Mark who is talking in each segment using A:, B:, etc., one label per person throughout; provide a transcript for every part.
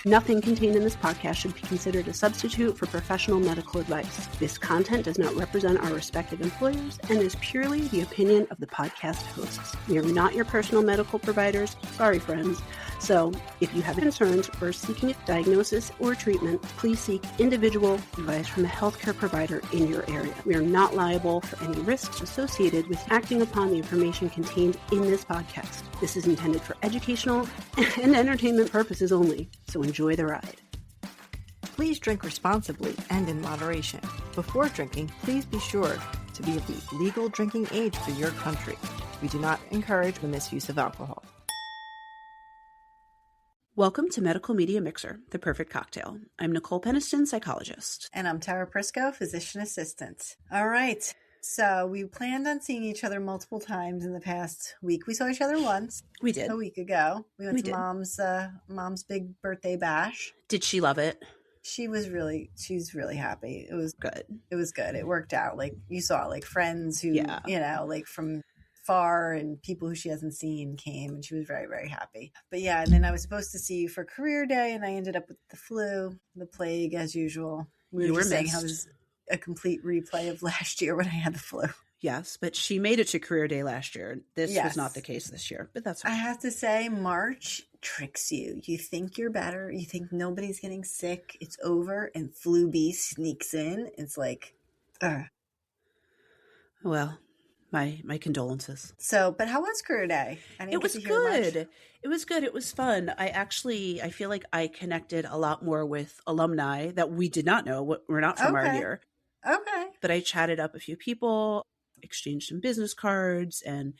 A: Nothing contained in this podcast should be considered a substitute for professional medical advice. This content does not represent our respective employers and is purely the opinion of the podcast hosts. We are not your personal medical providers. Sorry, friends. So, if you have concerns or are seeking a diagnosis or treatment, please seek individual advice from a healthcare provider in your area. We are not liable for any risks associated with acting upon the information contained in this podcast. This is intended for educational and entertainment purposes only, so enjoy the ride.
B: Please drink responsibly and in moderation. Before drinking, please be sure to be of the legal drinking age for your country. We do not encourage the misuse of alcohol.
A: Welcome to Medical Media Mixer, the perfect cocktail. I'm Nicole Peniston, psychologist.
C: And I'm Tara Prisco, physician assistant. All right. So we planned on seeing each other multiple times in the past week. We saw each other once.
A: We did.
C: A week ago. We went to mom's big birthday bash.
A: Did she love it?
C: She's really happy. It was
A: good.
C: It was good. It worked out. Like you saw like friends who, like from far and people who she hasn't seen came, and she was very, very happy. But yeah, and then I was supposed to see you for career day, and I ended up with the flu, the plague as usual. We were just saying how it was a complete replay of last year when I had the flu.
A: Yes, but she made it to career day last year. This was not the case this year, but that's okay.
C: I have to say, March tricks you. You think you're better. You think nobody's getting sick. It's over, and flu bee sneaks in. It's like,
A: well, my condolences.
C: So, but how was career day?
A: It was good. It was good. It was fun. I feel like I connected a lot more with alumni that we did not know. We're not from our year.
C: Okay.
A: But I chatted up a few people, exchanged some business cards, and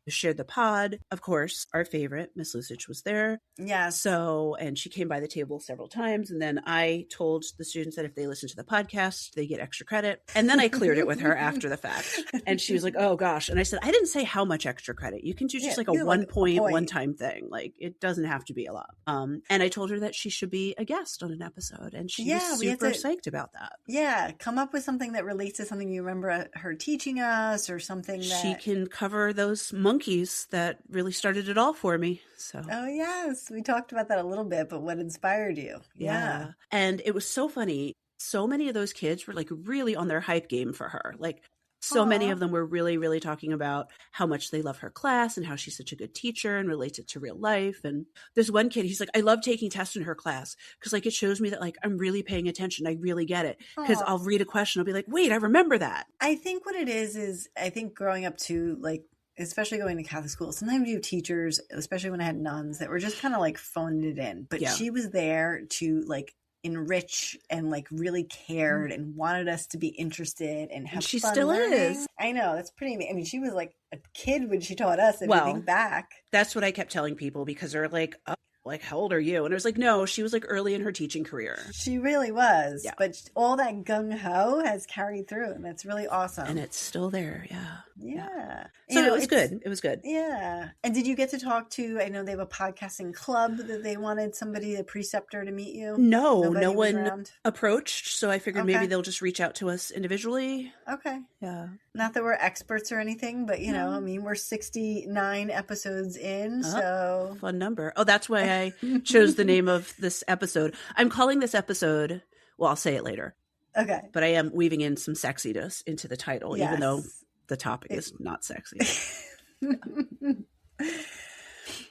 A: shared the pod. Of course, our favorite, Miss Lusich, was there.
C: Yeah.
A: So, and she came by the table several times. And then I told the students that if they listen to the podcast, they get extra credit. And then I cleared it with her after the fact. And she was like, oh gosh. And I said, I didn't say how much extra credit. You can do just like a one-time thing. Like it doesn't have to be a lot. And I told her that she should be a guest on an episode. And she was super psyched about that.
C: Yeah. Come up with something that relates to something you remember her teaching us, or something that
A: she can cover those monkeys that really started it all for me. So,
C: oh yes, we talked about that a little bit, but what inspired you?
A: Yeah. And it was so funny. So many of those kids were like really on their hype game for her. Like so many of them were really, really talking about how much they love her class and how she's such a good teacher and relates it to real life. And there's one kid, he's like, I love taking tests in her class because like it shows me that like I'm really paying attention. I really get it. Because I'll read a question, I'll be like, wait, I remember that.
C: I think what it is I think growing up too, like, especially going to Catholic school, sometimes you have teachers, especially when I had nuns, that were just kind of like phoning it in. But she was there to like enrich and like really cared and wanted us to be interested and have
A: she
C: fun
A: still
C: learning.
A: is.
C: I know, that's pretty amazing. I mean, she was like a kid when she taught us, if you think back.
A: That's what I kept telling people because they're like, oh, like, how old are you? And I was like, no, she was like early in her teaching career.
C: She really was.
A: Yeah.
C: But all that gung-ho has carried through, and that's really awesome.
A: And it's still there. Yeah.
C: Yeah.
A: So it was good. It was good.
C: Yeah. And did you get to talk to, I know they have a podcasting club that they wanted somebody, a preceptor, to meet you?
A: No one approached. So I figured maybe they'll just reach out to us individually.
C: Okay.
A: Yeah.
C: Not that we're experts or anything, but you know, I mean, we're 69 episodes in, so.
A: Fun number. Oh, that's why I chose the name of this episode. I'm calling this episode, well, I'll say it later.
C: Okay.
A: But I am weaving in some sexiness into the title, even though the topic is not sexy.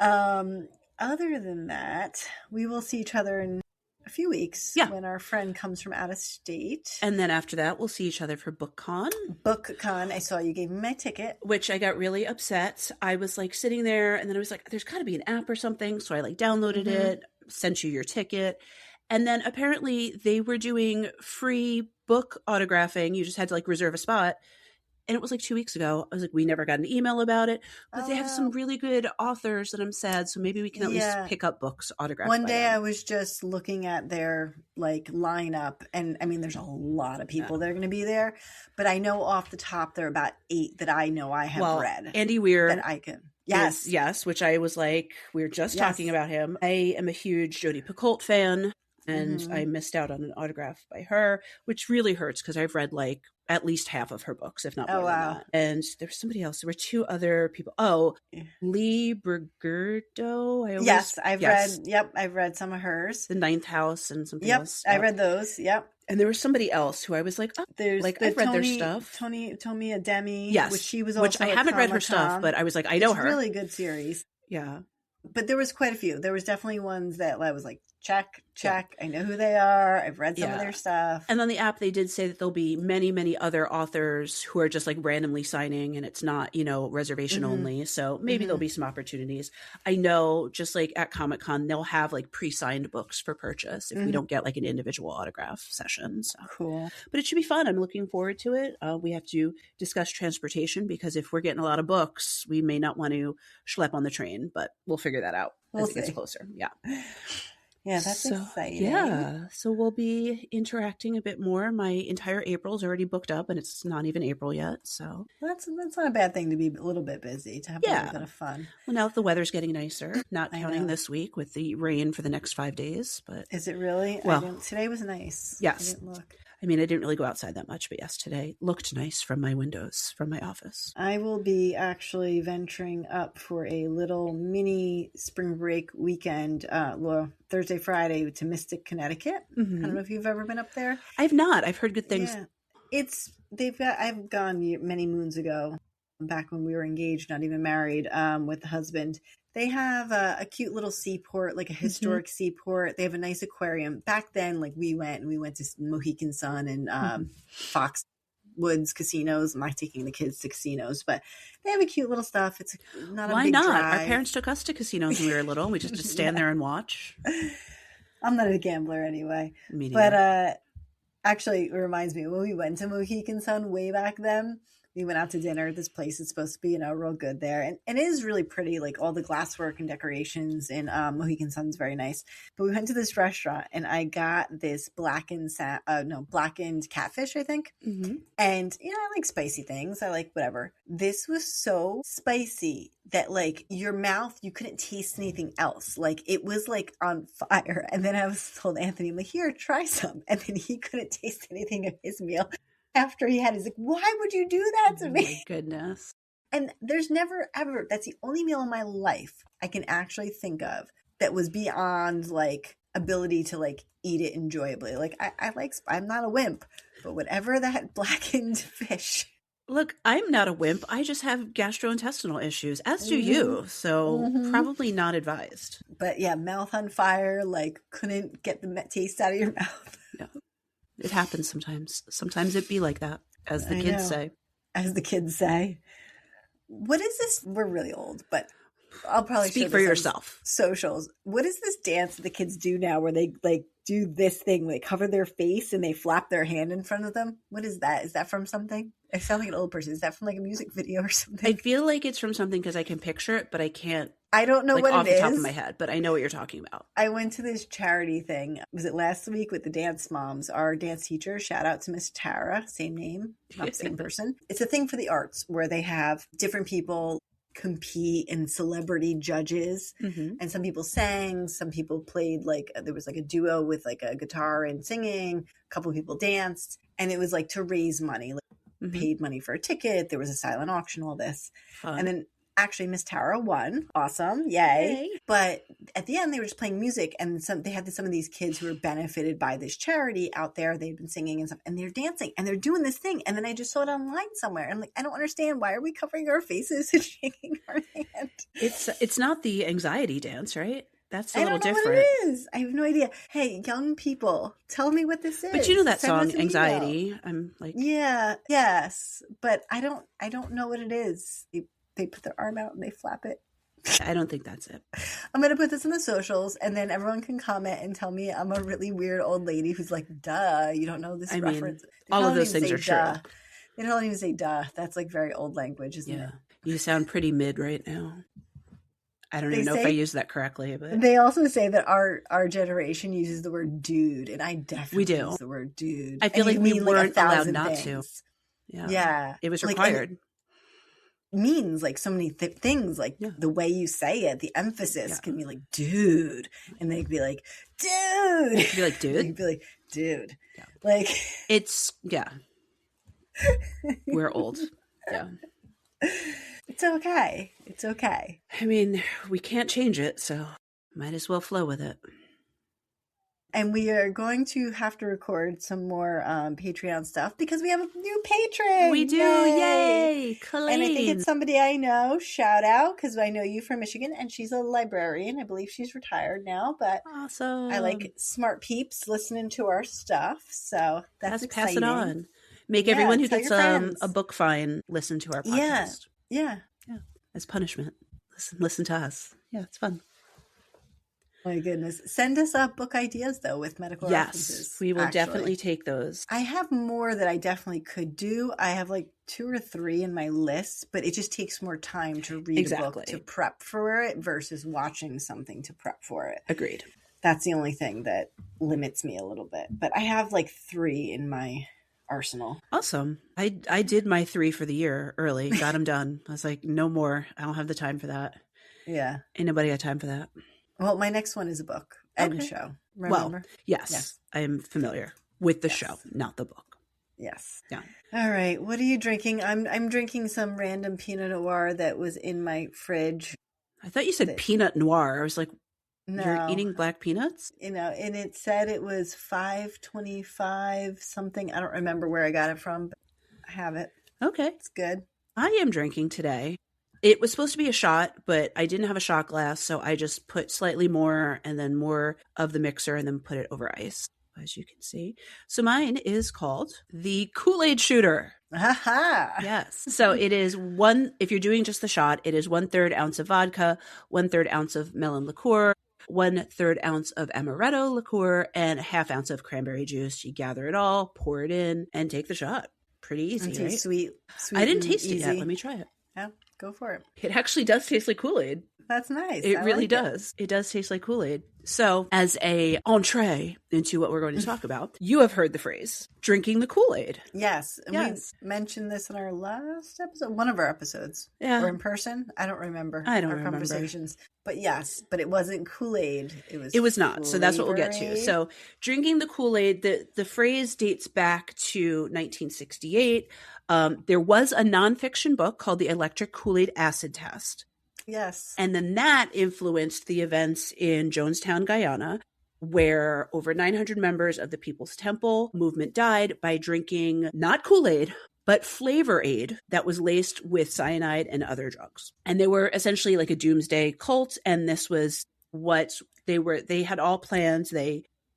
C: Other than that, we will see each other in a few weeks when our friend comes from out of state.
A: And then after that, we'll see each other for BookCon.
C: BookCon. I saw you gave me my ticket.
A: Which I got really upset. I was like sitting there and then I was like, there's got to be an app or something. So I like downloaded it, sent you your ticket. And then apparently they were doing free book autographing. You just had to like reserve a spot. And it was like 2 weeks ago. I was like, we never got an email about it. But they have some really good authors that I'm sad. So maybe we can at least pick up books autographed.
C: One day I was just looking at their like lineup. And I mean, there's a lot of people that are going to be there. But I know off the top, there are about 8 that I know I have read.
A: Andy Weir.
C: That I can. Yes.
A: Yes. Which I was like, we were just talking about him. I am a huge Jodi Picoult fan. and I missed out on an autograph by her, which really hurts because I've read like at least half of her books, if not more than that. And there was somebody else. There were two other people. Oh, Lee Bergerdo.
C: I've read some of hers.
A: The Ninth House and something else.
C: I read those. Yep.
A: And there was somebody else who I was like, oh,
C: there's
A: like I've read their stuff.
C: Tomia Demi,
A: yes,
C: which she was also
A: which I haven't read her stuff, but I was like, I know her.
C: Really good series.
A: Yeah.
C: But there was quite a few. There was definitely ones that I was like, check. Yeah. I know who they are. I've read some of their stuff.
A: And on the app, they did say that there'll be many, many other authors who are just like randomly signing, and it's not, reservation only. So maybe there'll be some opportunities. I know just like at Comic-Con, they'll have like pre-signed books for purchase if we don't get like an individual autograph session. So
C: cool.
A: But it should be fun. I'm looking forward to it. We have to discuss transportation because if we're getting a lot of books, we may not want to schlep on the train, but we'll figure that out as it gets closer. Yeah.
C: Yeah, that's exciting.
A: Yeah, so we'll be interacting a bit more. My entire April's already booked up, and it's not even April yet. So
C: that's not a bad thing to be a little bit busy, to have a little bit of fun.
A: Well, now that the weather's getting nicer, not counting this week with the rain for the next 5 days. But
C: is it really?
A: Well,
C: today was nice.
A: Yes.
C: I didn't look.
A: I mean, I didn't really go outside that much, but yes, today looked nice from my windows, from my office.
C: I will be actually venturing up for a little mini spring break weekend, Thursday, Friday to Mystic, Connecticut. I don't know if you've ever been up there.
A: I've not. I've heard good things.
C: Yeah. I've gone many moons ago, back when we were engaged, not even married, with the husband. They have a cute little seaport, like a historic seaport. They have a nice aquarium. Back then, like we went to Mohegan Sun and Foxwoods casinos. I'm not taking the kids to casinos, but they have a cute little stuff. It's not a big drive. Why not?
A: Our parents took us to casinos when we were little. And we just stand there and watch.
C: I'm not a gambler anyway.
A: Me neither.
C: But actually, it reminds me, when we went to Mohegan Sun way back then, we went out to dinner. This place is supposed to be, real good there. And it is really pretty, like all the glasswork and decorations in Mohegan Sun's very nice. But we went to this restaurant and I got this blackened catfish, I think. And, I like spicy things. I like whatever. This was so spicy that like your mouth, you couldn't taste anything else. Like it was like on fire. And then I was told Anthony, I'm like, here, try some. And then he couldn't taste anything of his meal. After he had, he's like, why would you do that to me?
A: Oh my goodness.
C: And there's never ever, that's the only meal in my life I can actually think of that was beyond like ability to like eat it enjoyably. Like I'm not a wimp, but whatever that blackened fish.
A: Look, I'm not a wimp. I just have gastrointestinal issues, as do you. So probably not advised.
C: But yeah, mouth on fire, like couldn't get the taste out of your mouth.
A: Yeah. It happens sometimes. Sometimes it be like that, as the kids say.
C: As the kids say. What is this? We're really old, but I'll probably
A: speak for yourself.
C: Socials. What is this dance that the kids do now where they like do this thing, they cover their face and they flap their hand in front of them? What is that? Is that from something? I sound like an old person. Is that from like a music video or something?
A: I feel like it's from something because I can picture it, but I can't.
C: I don't know what it is.
A: Off the top of my head, but I know what you're talking about.
C: I went to this charity thing. Was it last week with the dance moms? Our dance teacher, shout out to Miss Tara, same name, not the same person. It's a thing for the arts where they have different people compete and celebrity judges. And some people sang, some people played like, there was like a duo with like a guitar and singing, a couple of people danced. And it was like to raise money, like paid money for a ticket. There was a silent auction, all this. Fun. And then actually Miss Tara won. Awesome. Yay. But at the end they were just playing music and they had some of these kids who were benefited by this charity out there. They'd been singing and stuff and they're dancing and they're doing this thing. And then I just saw it online somewhere. I'm like, I don't understand. Why are we covering our faces and shaking our hand?
A: It's not the anxiety dance, right? That's a little different.
C: I don't know what it is. I have no idea. Hey, young people, tell me what this is.
A: But you know that song, Anxiety. I'm like,
C: yeah, yes, but I don't know what it is. They put their arm out and they flap it.
A: I don't think that's it.
C: I'm going to put this in the socials and then everyone can comment and tell me I'm a really weird old lady who's like, duh, you don't know this reference.
A: All of those things are true.
C: They don't even say duh. That's like very old language, isn't it?
A: You sound pretty mid right now. I don't even know if I used that correctly. But
C: they also say that our generation uses the word dude, and I definitely use the word dude.
A: I feel like we weren't allowed not to.
C: Yeah.
A: It was required.
C: means like so many things, like the way you say it, the emphasis can be like, dude. And they'd be like, dude.
B: You'd be like, dude?
C: You'd be like, dude. Yeah. Like,
B: it's, we're old. Yeah.
C: It's okay. It's okay.
B: I mean, we can't change it, so might as well flow with it.
C: And we are going to have to record some more Patreon stuff because we have a new patron.
B: We do. Yay! Clean.
C: And I think it's somebody I know. Shout out, because I know you from Michigan, and she's a librarian. I believe she's retired now, but
B: awesome.
C: I like smart peeps listening to our stuff. So that's exciting.
B: Pass it on. Make everyone who gets a book fine listen to our podcast.
C: Yeah.
B: As punishment. Listen to us. Yeah, it's fun.
C: My goodness. Send us up book ideas, though, with medical references.
B: Yes, we will definitely take those.
C: I have more that I definitely could do. I have like 2 or 3 in my list, but it just takes more time to read a book to prep for it versus watching something to prep for it.
B: Agreed.
C: That's the only thing that limits me a little bit. But I have like 3 in my arsenal.
B: Awesome. I did my 3 for the year early, got them done. I was like, no more. I don't have the time for that.
C: Yeah.
B: Ain't nobody got time for that.
C: Well, my next one is a book and show. Remember?
B: Well, yes. I am familiar with the show, not the book.
C: Yes.
B: Yeah.
C: All right. What are you drinking? I'm drinking some random Pinot Noir that was in my fridge.
B: I thought you said Pinot Noir. I was like,
C: no.
B: You're eating black peanuts?
C: You know, and it said it was $5.25 something. I don't remember where I got it from, but I have it.
B: Okay.
C: It's good.
B: I am drinking today. It was supposed to be a shot, but I didn't have a shot glass, so I just put slightly more and then more of the mixer and then put it over ice, as you can see. So mine is called the Kool-Aid Shooter.
C: Aha!
B: Yes. So it is if you're doing just the shot, it is 1/3 ounce of vodka, 1/3 ounce of melon liqueur, 1/3 ounce of amaretto liqueur, and a 1/2 ounce of cranberry juice. You gather it all, pour it in, and take the shot. Pretty easy, right?
C: Sweet.
B: I didn't taste it yet. Let me try it.
C: Yeah, go for it.
B: It actually does taste like Kool-Aid.
C: That's nice.
B: It really does. It does taste like Kool-Aid. So as a entree into what we're going to talk about, you have heard the phrase, drinking the Kool-Aid.
C: Yes. And we mentioned this in our last episode, one of our episodes.
B: Yeah.
C: Or in person. I don't remember.
B: I don't
C: our
B: remember.
C: Conversations. But yes, but it wasn't Kool-Aid.
B: It was not. So that's what we'll get to. So drinking the Kool-Aid, the phrase dates back to 1968. There was a nonfiction book called The Electric Kool-Aid Acid Test.
C: Yes.
B: And then that influenced the events in Jonestown, Guyana, where over 900 members of the People's Temple movement died by drinking not Kool-Aid, but Flavor Aid that was laced with cyanide and other drugs. And they were essentially like a doomsday cult. And this was what they were. They had all plans.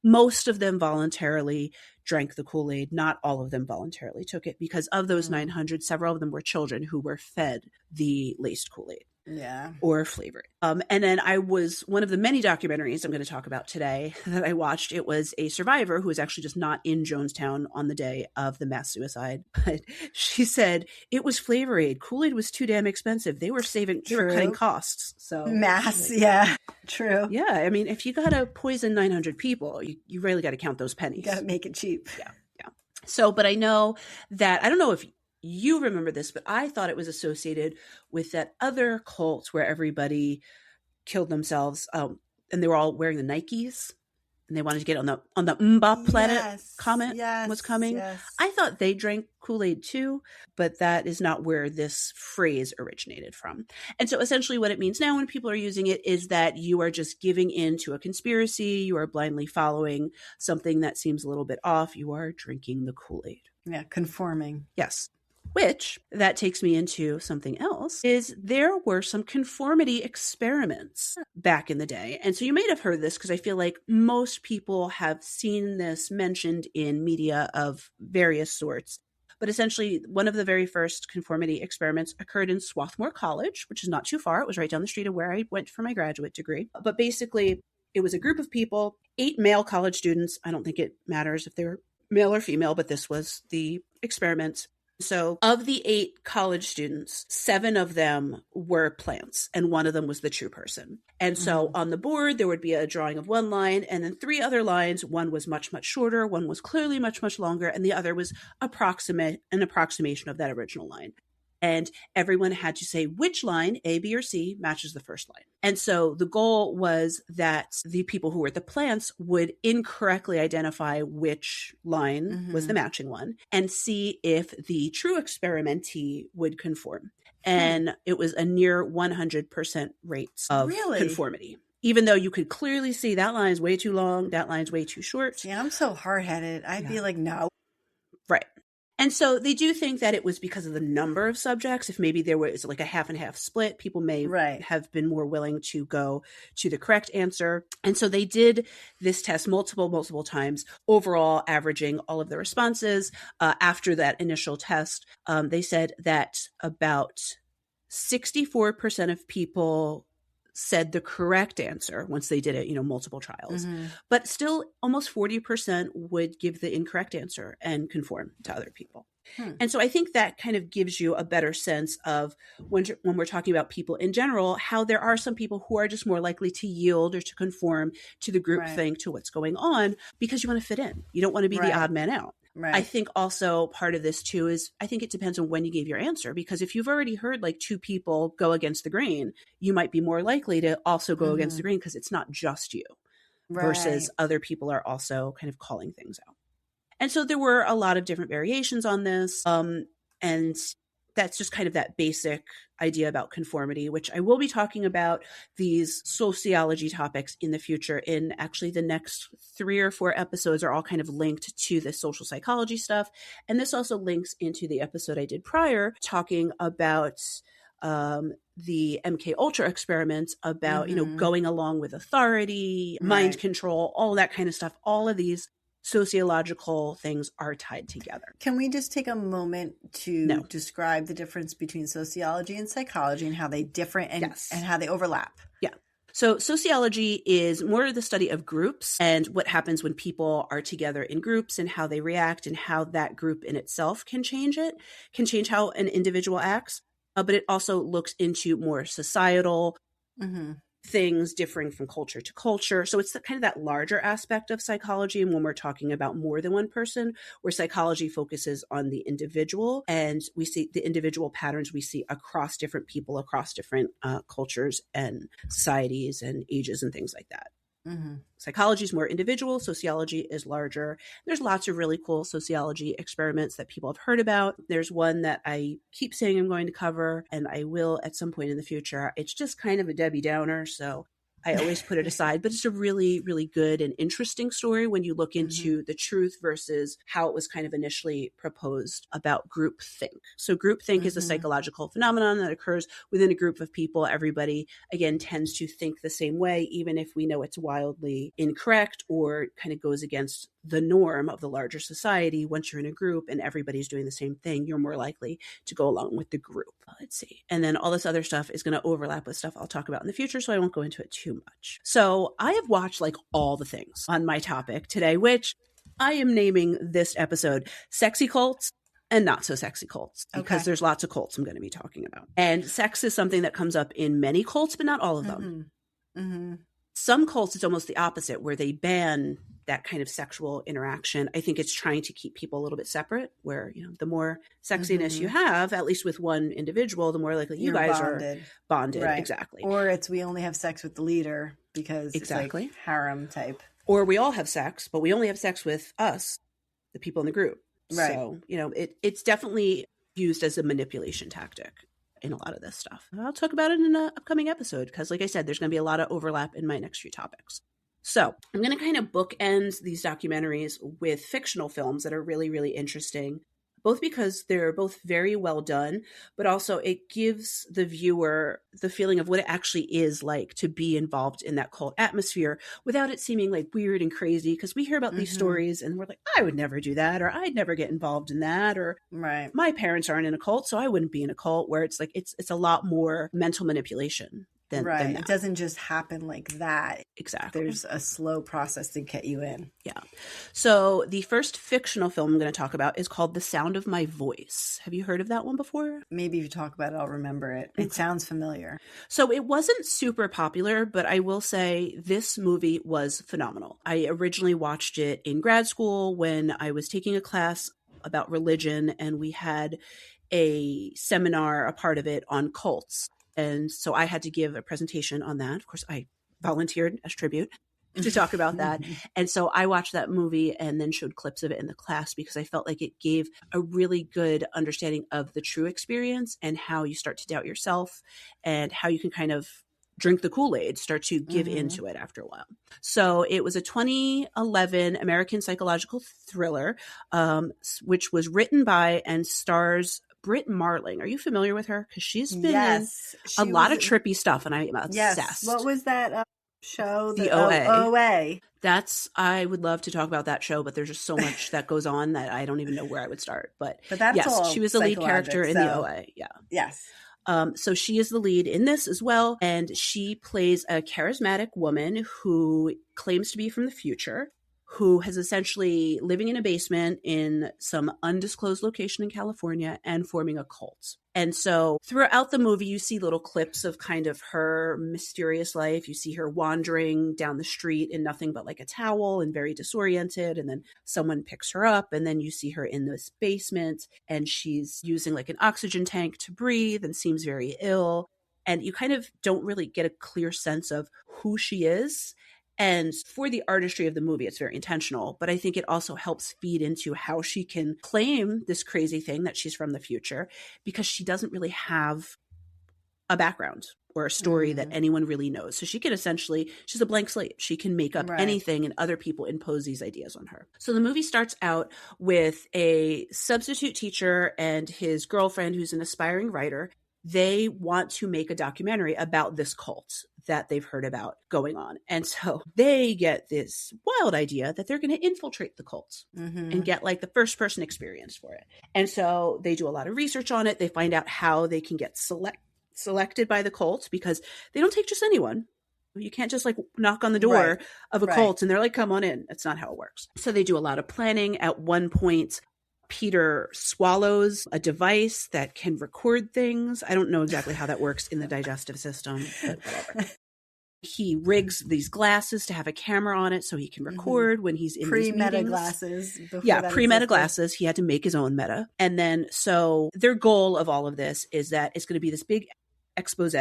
B: Most of them voluntarily drank the Kool-Aid. Not all of them voluntarily took it, because of those 900, several of them were children who were fed the laced Kool-Aid.
C: Yeah.
B: Or flavored. And then one of the many documentaries I'm going to talk about today that I watched. It was a survivor who was actually just not in Jonestown on the day of the mass suicide. But she said it was Flavor Aid. Kool-Aid was too damn expensive. They were cutting costs. So
C: yeah. True.
B: Yeah. I mean, if you got to poison 900 people, you really got to count those pennies.
C: You got to make it cheap.
B: Yeah. So, but I know that, I don't know if you remember this, but I thought it was associated with that other cult where everybody killed themselves, and they were all wearing the Nikes, and they wanted to get on the Mbop planet comment was coming.
C: Yes.
B: I thought they drank Kool-Aid too, but that is not where this phrase originated from. And so essentially what it means now when people are using it is that you are just giving in to a conspiracy. You are blindly following something that seems a little bit off. You are drinking the Kool-Aid.
C: Yeah, conforming.
B: Yes. Which, that takes me into something else, is there were some conformity experiments back in the day. And so you may have heard this, because I feel like most people have seen this mentioned in media of various sorts. But essentially, one of the very first conformity experiments occurred in Swarthmore College, which is not too far. It was right down the street of where I went for my graduate degree. But basically, it was a group of people, 8 male college students. I don't think it matters if they were male or female, but this was the experiment. So of the 8 college students, 7 of them were plants, and 1 of them was the true person. And so on the board, there would be a drawing of 1 line and then 3 other lines. 1 was much, much shorter. 1 was clearly much, much longer. And the other was an approximation of that original line. And everyone had to say which line, A, B, or C, matches the first line. And so the goal was that the people who were at the plants would incorrectly identify which line was the matching one and see if the true experimentee would conform. And it was a near 100% rates of conformity. Even though you could clearly see that line's way too long, that line's way too short.
C: Yeah, I'm so hard-headed. I'd be like, no.
B: Right. And so they do think that it was because of the number of subjects. If maybe there was like a half and half split, people may have been more willing to go to the correct answer. And so they did this test multiple times, overall averaging all of the responses. After that initial test, they said that about 64% of people said the correct answer once they did it, multiple trials. But still almost 40% would give the incorrect answer and conform to other people. And so I think that kind of gives you a better sense of when we're talking about people in general, how there are some people who are just more likely to yield or to conform to the group thing, to what's going on, because you want to fit in. You don't want to be the odd man out. Right. I think also part of this too is I think it depends on when you gave your answer, because if you've already heard like two people go against the grain, you might be more likely to also go against the grain because it's not just you versus other people are also kind of calling things out. And so there were a lot of different variations on this. And that's just kind of that basic idea about conformity, which I will be talking about these sociology topics in the future. In actually the next 3 or 4 episodes are all kind of linked to the social psychology stuff. And this also links into the episode I did prior talking about the MK Ultra experiments about, going along with authority, mind control, all that kind of stuff. All of these sociological things are tied together.
C: Can we just take a moment to describe the difference between sociology and psychology and how they differ and how they overlap?
B: Yeah. So sociology is more the study of groups and what happens when people are together in groups and how they react and how that group in itself can change how an individual acts. But it also looks into more societal things differing from culture to culture. So it's kind of that larger aspect of psychology. And when we're talking about more than one person, where psychology focuses on the individual and we see the individual patterns we see across different people, across different cultures and societies and ages and things like that. Psychology is more individual. Sociology is larger. There's lots of really cool sociology experiments that people have heard about. There's one that I keep saying I'm going to cover, and I will at some point in the future. It's just kind of a Debbie Downer, so I always put it aside, but it's a really, really good and interesting story when you look into the truth versus how it was kind of initially proposed about groupthink. So groupthink is a psychological phenomenon that occurs within a group of people. Everybody, again, tends to think the same way, even if we know it's wildly incorrect or kind of goes against the norm of the larger society. Once you're in a group and everybody's doing the same thing, you're more likely to go along with the group. Let's see. And then all this other stuff is going to overlap with stuff I'll talk about in the future, so I won't go into it too much. So I have watched like all the things on my topic today, which I am naming this episode Sexy Cults and Not So Sexy Cults, because there's lots of cults I'm going to be talking about. And sex is something that comes up in many cults, but not all of them. Some cults, it's almost the opposite, where they ban that kind of sexual interaction. I think it's trying to keep people a little bit separate, where, the more sexiness you have, at least with one individual, the more likely you guys are bonded. Right. Exactly.
C: Or it's we only have sex with the leader because it's like harem type.
B: Or we all have sex, but we only have sex with us, the people in the group. Right. So, it's definitely used as a manipulation tactic in a lot of this stuff. I'll talk about it in an upcoming episode because, like I said, there's going to be a lot of overlap in my next few topics. So I'm going to kind of bookend these documentaries with fictional films that are really, really interesting, both because they're both very well done, but also it gives the viewer the feeling of what it actually is like to be involved in that cult atmosphere without it seeming like weird and crazy. Because we hear about these stories and we're like, I would never do that, or I'd never get involved in that, or my parents aren't in a cult, so I wouldn't be in a cult, where it's like it's a lot more mental manipulation. Than
C: it doesn't just happen like that.
B: Exactly.
C: There's a slow process to get you in.
B: Yeah. So the first fictional film I'm going to talk about is called The Sound of My Voice. Have you heard of that one before?
C: Maybe if you talk about it, I'll remember it. It sounds familiar.
B: So it wasn't super popular, but I will say this movie was phenomenal. I originally watched it in grad school when I was taking a class about religion, and we had a seminar, a part of it, on cults. And so I had to give a presentation on that. Of course, I volunteered as tribute to talk about that. And so I watched that movie and then showed clips of it in the class because I felt like it gave a really good understanding of the true experience and how you start to doubt yourself and how you can kind of drink the Kool-Aid, start to give into it after a while. So it was a 2011 American psychological thriller, which was written by and stars Britt Marling. Are you familiar with her? Because she's been in a lot of trippy stuff, and I'm obsessed.
C: Yes. What was that show?
B: The OA.
C: OA.
B: I would love to talk about that show, but there's just so much that goes on that I don't even know where I would start. But
C: that's
B: yes, she was the lead character in the OA. Yeah.
C: Yes.
B: So she is the lead in this as well. And she plays a charismatic woman who claims to be from the future, who has essentially living in a basement in some undisclosed location in California and forming a cult. And so throughout the movie, you see little clips of kind of her mysterious life. You see her wandering down the street in nothing but like a towel and very disoriented. And then someone picks her up, and then you see her in this basement and she's using like an oxygen tank to breathe and seems very ill. And you kind of don't really get a clear sense of who she is. And for the artistry of the movie, it's very intentional, but I think it also helps feed into how she can claim this crazy thing that she's from the future, because she doesn't really have a background or a story that anyone really knows. So she can essentially, she's a blank slate. She can make up anything and other people impose these ideas on her. So the movie starts out with a substitute teacher and his girlfriend, who's an aspiring writer. They want to make a documentary about this cult that they've heard about going on. And so they get this wild idea that they're going to infiltrate the cult and get like the first person experience for it. And so they do a lot of research on it. They find out how they can get selected by the cult, because they don't take just anyone. You can't just like knock on the door of a cult and they're like, come on in. That's not how it works. So they do a lot of planning. At one point, Peter swallows a device that can record things. I don't know exactly how that works in the digestive system, but whatever. He rigs these glasses to have a camera on it so he can record when he's in these meetings.
C: Pre-meta glasses.
B: Yeah, pre-meta glasses. He had to make his own meta. And then so their goal of all of this is that it's going to be this big expose,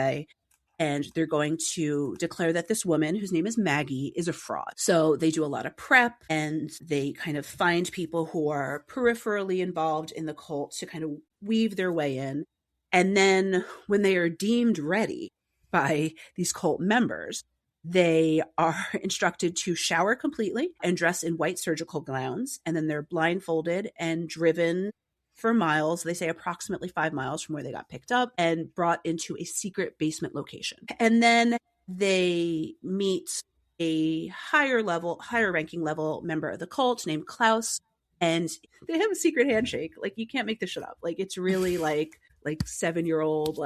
B: and they're going to declare that this woman, whose name is Maggie, is a fraud. So they do a lot of prep, and they kind of find people who are peripherally involved in the cult to kind of weave their way in. And then when they are deemed ready by these cult members, they are instructed to shower completely and dress in white surgical gowns. And then they're blindfolded and driven for miles, they say approximately 5 miles from where they got picked up, and brought into a secret basement location. And then they meet a higher ranking level member of the cult named Klaus, and they have a secret handshake. Like, you can't make this shit up. Like, it's really like 7-year-old,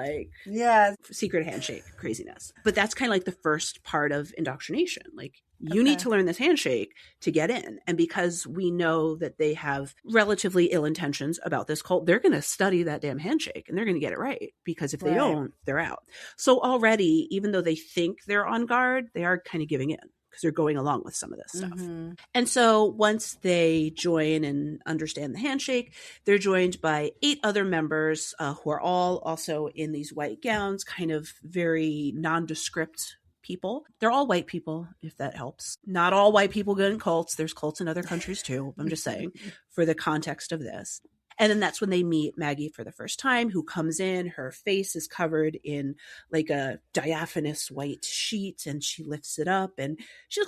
B: secret handshake craziness. But that's kind of like the first part of indoctrination. Like, you need to learn this handshake to get in. And because we know that they have relatively ill intentions about this cult, they're going to study that damn handshake and they're going to get it right. Because if they don't, they're out. So already, even though they think they're on guard, they are kind of giving in, because they're going along with some of this stuff. And so once they join and understand the handshake, they're joined by 8 other members who are all also in these white gowns, kind of very nondescript people. They're all white people, if that helps. Not all white people go in cults. There's cults in other countries too. I'm just saying for the context of this. And then that's when they meet Maggie for the first time, who comes in. Her face is covered in like a diaphanous white sheet, and she lifts it up, and she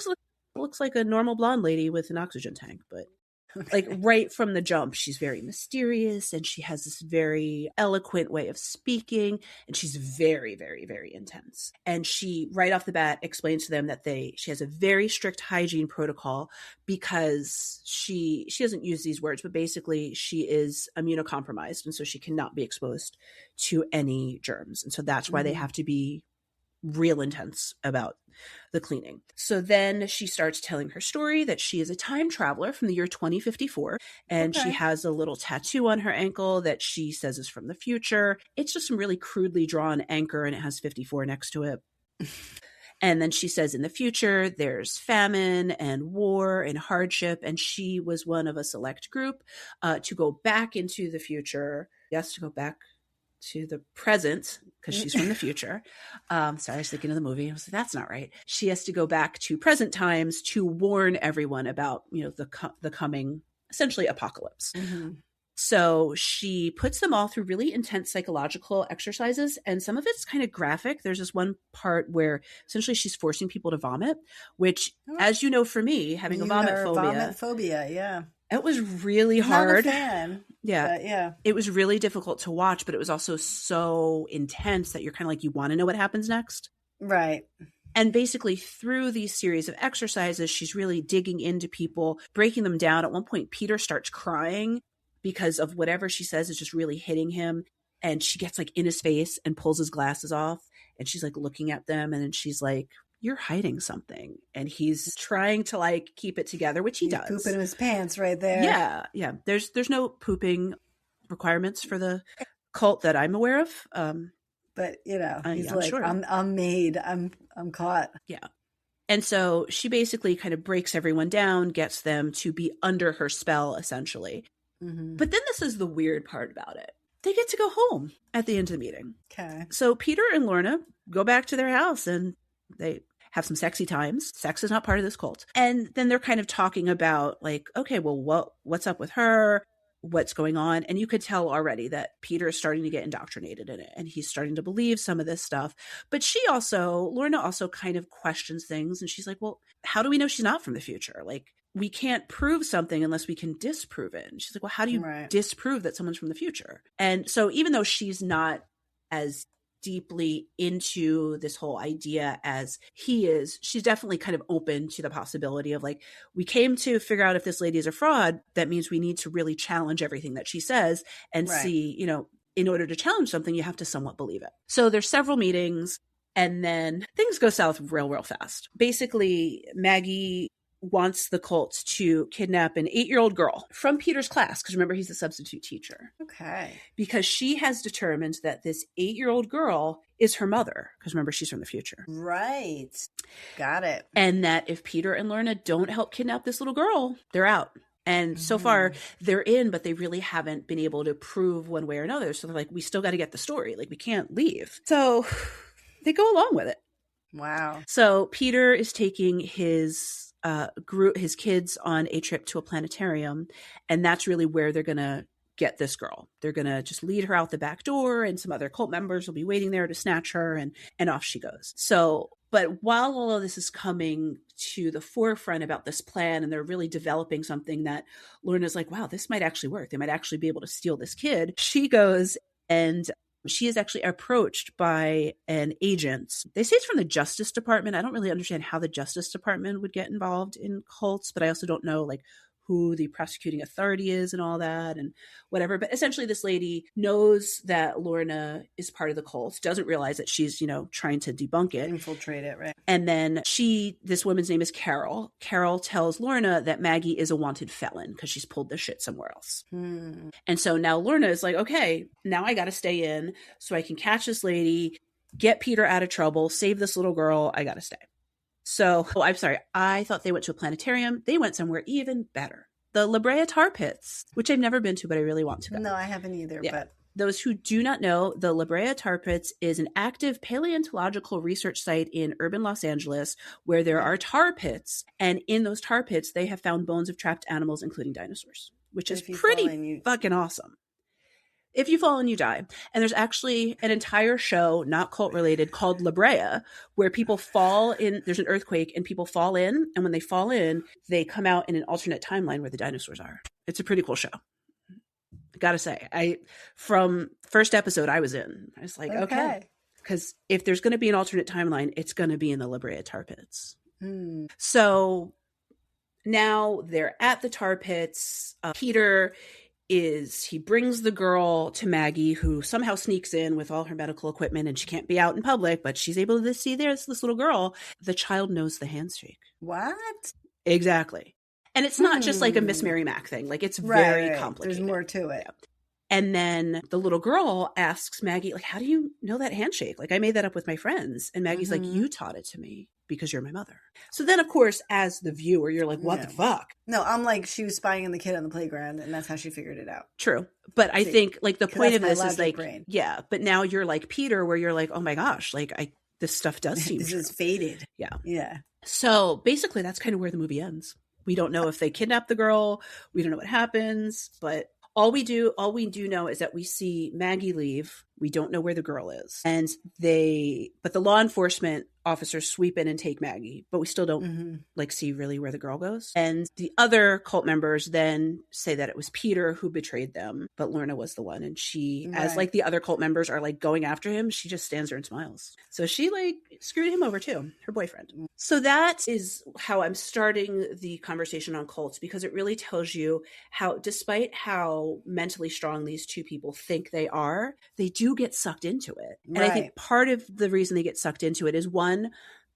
B: looks like a normal blonde lady with an oxygen tank. But like right from the jump, she's very mysterious, and she has this very eloquent way of speaking, and she's very, very, very intense. And she right off the bat explains to them that she has a very strict hygiene protocol, because she doesn't use these words, but basically she is immunocompromised, and so she cannot be exposed to any germs. And so that's why they have to be real intense about the cleaning. So then she starts telling her story that she is a time traveler from the year 2054, and she has a little tattoo on her ankle that she says is from the future. It's just some really crudely drawn anchor, and it has 54 next to it. And then she says in the future, there's famine and war and hardship, and she was one of a select group to go back into the future She has to go back to the present because she's from the future. Sorry, I was thinking of the movie. I was like, that's not right. She has to go back to present times to warn everyone about, the coming essentially apocalypse. Mm-hmm. So she puts them all through really intense psychological exercises, and some of it's kind of graphic. There's this one part where essentially she's forcing people to vomit, which, as you know, for me, having a vomit phobia,
C: yeah.
B: It was really hard.
C: Not a fan.
B: Yeah.
C: Yeah.
B: It was really difficult to watch, but it was also so intense that you're kind of like, you want to know what happens next.
C: Right.
B: And basically through these series of exercises, she's really digging into people, breaking them down. At one point, Peter starts crying because of whatever she says is just really hitting him. And she gets like in his face and pulls his glasses off. And she's like looking at them. And then she's like, you're hiding something. And he's trying to like keep it together, which he does.
C: Pooping in his pants right there.
B: Yeah. Yeah. There's no pooping requirements for the cult that I'm aware of.
C: But he's
B: I'm sure.
C: I'm made. I'm caught.
B: Yeah. And so she basically kind of breaks everyone down, gets them to be under her spell, essentially. Mm-hmm. But then this is the weird part about it. They get to go home at the end of the meeting.
C: Okay.
B: So Peter and Lorna go back to their house and they have some sexy times. Sex is not part of this cult. And then they're kind of talking about like, okay, well, what's up with her? What's going on? And you could tell already that Peter is starting to get indoctrinated in it and he's starting to believe some of this stuff. But Lorna also kind of questions things. And she's like, well, how do we know she's not from the future? Like, we can't prove something unless we can disprove it. And she's like, well, how do you disprove that someone's from the future? And so even though she's not as deeply into this whole idea as he is, she's definitely kind of open to the possibility of like, we came to figure out if this lady is a fraud. That means we need to really challenge everything that she says and see, in order to challenge something, you have to somewhat believe it. So there's several meetings and then things go south real fast. Basically, Maggie wants the cult to kidnap an 8-year-old girl from Peter's class, because remember, he's the substitute teacher.
C: Okay.
B: Because she has determined that this 8-year-old girl is her mother, because remember, she's from the future.
C: Right. Got it.
B: And that if Peter and Lorna don't help kidnap this little girl, they're out. And so far, they're in, but they really haven't been able to prove one way or another. So they're like, we still got to get the story. Like, we can't leave. So they go along with it.
C: Wow.
B: So Peter is taking his kids on a trip to a planetarium, and that's really where they're gonna get this girl. They're gonna just lead her out the back door, and some other cult members will be waiting there to snatch her, and off she goes. So, but while all of this is coming to the forefront about this plan, and they're really developing something that Lorna's like, wow, this might actually work. They might actually be able to steal this kid. She goes and she is actually approached by an agent. They say it's from the Justice Department. I don't really understand how the Justice Department would get involved in cults, but I also don't know like who the prosecuting authority is and all that and whatever. But essentially this lady knows that Lorna is part of the cult, doesn't realize that she's, trying to debunk it.
C: Infiltrate it, right.
B: And then this woman's name is Carol. Carol tells Lorna that Maggie is a wanted felon because she's pulled this shit somewhere else. And so now Lorna is like, okay, now I got to stay in so I can catch this lady, get Peter out of trouble, save this little girl. I got to stay. So, I'm sorry. I thought they went to a planetarium. They went somewhere even better. The La Brea Tar Pits, which I've never been to, but I really want to go.
C: No, I haven't either. Yeah. But
B: those who do not know, the La Brea Tar Pits is an active paleontological research site in urban Los Angeles where there are tar pits. And in those tar pits, they have found bones of trapped animals, including dinosaurs, which is pretty fucking awesome. If you fall and you die. And there's actually an entire show, not cult related, called La Brea, where people fall in, there's an earthquake and people fall in. And when they fall in, they come out in an alternate timeline where the dinosaurs are. It's a pretty cool show. I gotta say, from first episode I was in, I was like, okay. Because if there's going to be an alternate timeline, it's going to be in the La Brea Tar Pits. So now they're at the tar pits. Peter he brings the girl to Maggie, who somehow sneaks in with all her medical equipment, and she can't be out in public, but she's able to see this little girl. The child knows the handshake.
C: What?
B: Exactly. And it's not just like a Miss Mary Mac thing. Like, it's very complicated.
C: There's more to it.
B: Yeah. And then the little girl asks Maggie, like, how do you know that handshake? Like, I made that up with my friends. And Maggie's like, you taught it to me. because you're my mother. So then, of course, as the viewer, you're like, what the fuck?
C: No, I'm like, she was spying on the kid on the playground, and that's how she figured it out.
B: True. But I think like the point of this is like,
C: brain.
B: yeah, but now you're like Peter, where you're like, oh my gosh, like this stuff does seem
C: this
B: true.
C: is faded.
B: Yeah.
C: Yeah.
B: So basically that's kind of where the movie ends. We don't know if they kidnap the girl. We don't know what happens, but all we do know is that we see Maggie leave. We don't know where the girl is. And but the law enforcement officers sweep in and take Maggie, but we still don't like see really where the girl goes. And the other cult members then say that it was Peter who betrayed them, but Lorna was the one. And she, as like the other cult members are like going after him, she just stands there and smiles. So she like screwed him over too, her boyfriend. So that is how I'm starting the conversation on cults, because it really tells you how, despite how mentally strong these two people think they are, they do get sucked into it. And I think part of the reason they get sucked into it is, one,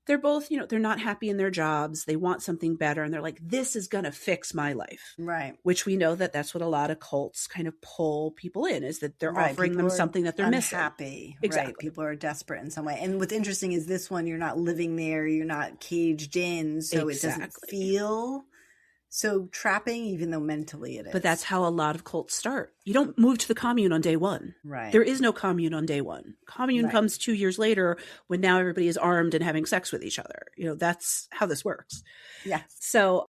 B: they're both, they're not happy in their jobs. They want something better. And they're like, this is going to fix my life.
C: Right.
B: Which we know that that's what a lot of cults kind of pull people in, is that they're offering them something that they're
C: unhappy.
B: Missing. Exactly.
C: Right. People are desperate in some way. And what's interesting is this one, you're not living there. You're not caged in. So it doesn't feel so trapping, even though mentally it is.
B: But that's how a lot of cults start. You don't move to the commune on day one.
C: Right.
B: There is no commune on day one. Commune comes 2 years later, when now everybody is armed and having sex with each other. That's how this works.
C: Yes.
B: So,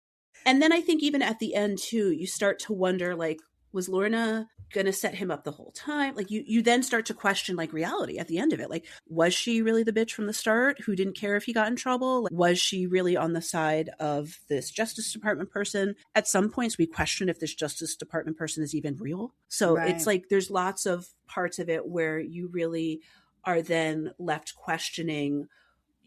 B: and then I think even at the end too, you start to wonder, like, was Lorna going to set him up the whole time? Like you then start to question like reality at the end of it. Like, was she really the bitch from the start who didn't care if he got in trouble? Like, was she really on the side of this Justice Department person? At some points we question if this Justice Department person is even real. So it's like, there's lots of parts of it where you really are then left questioning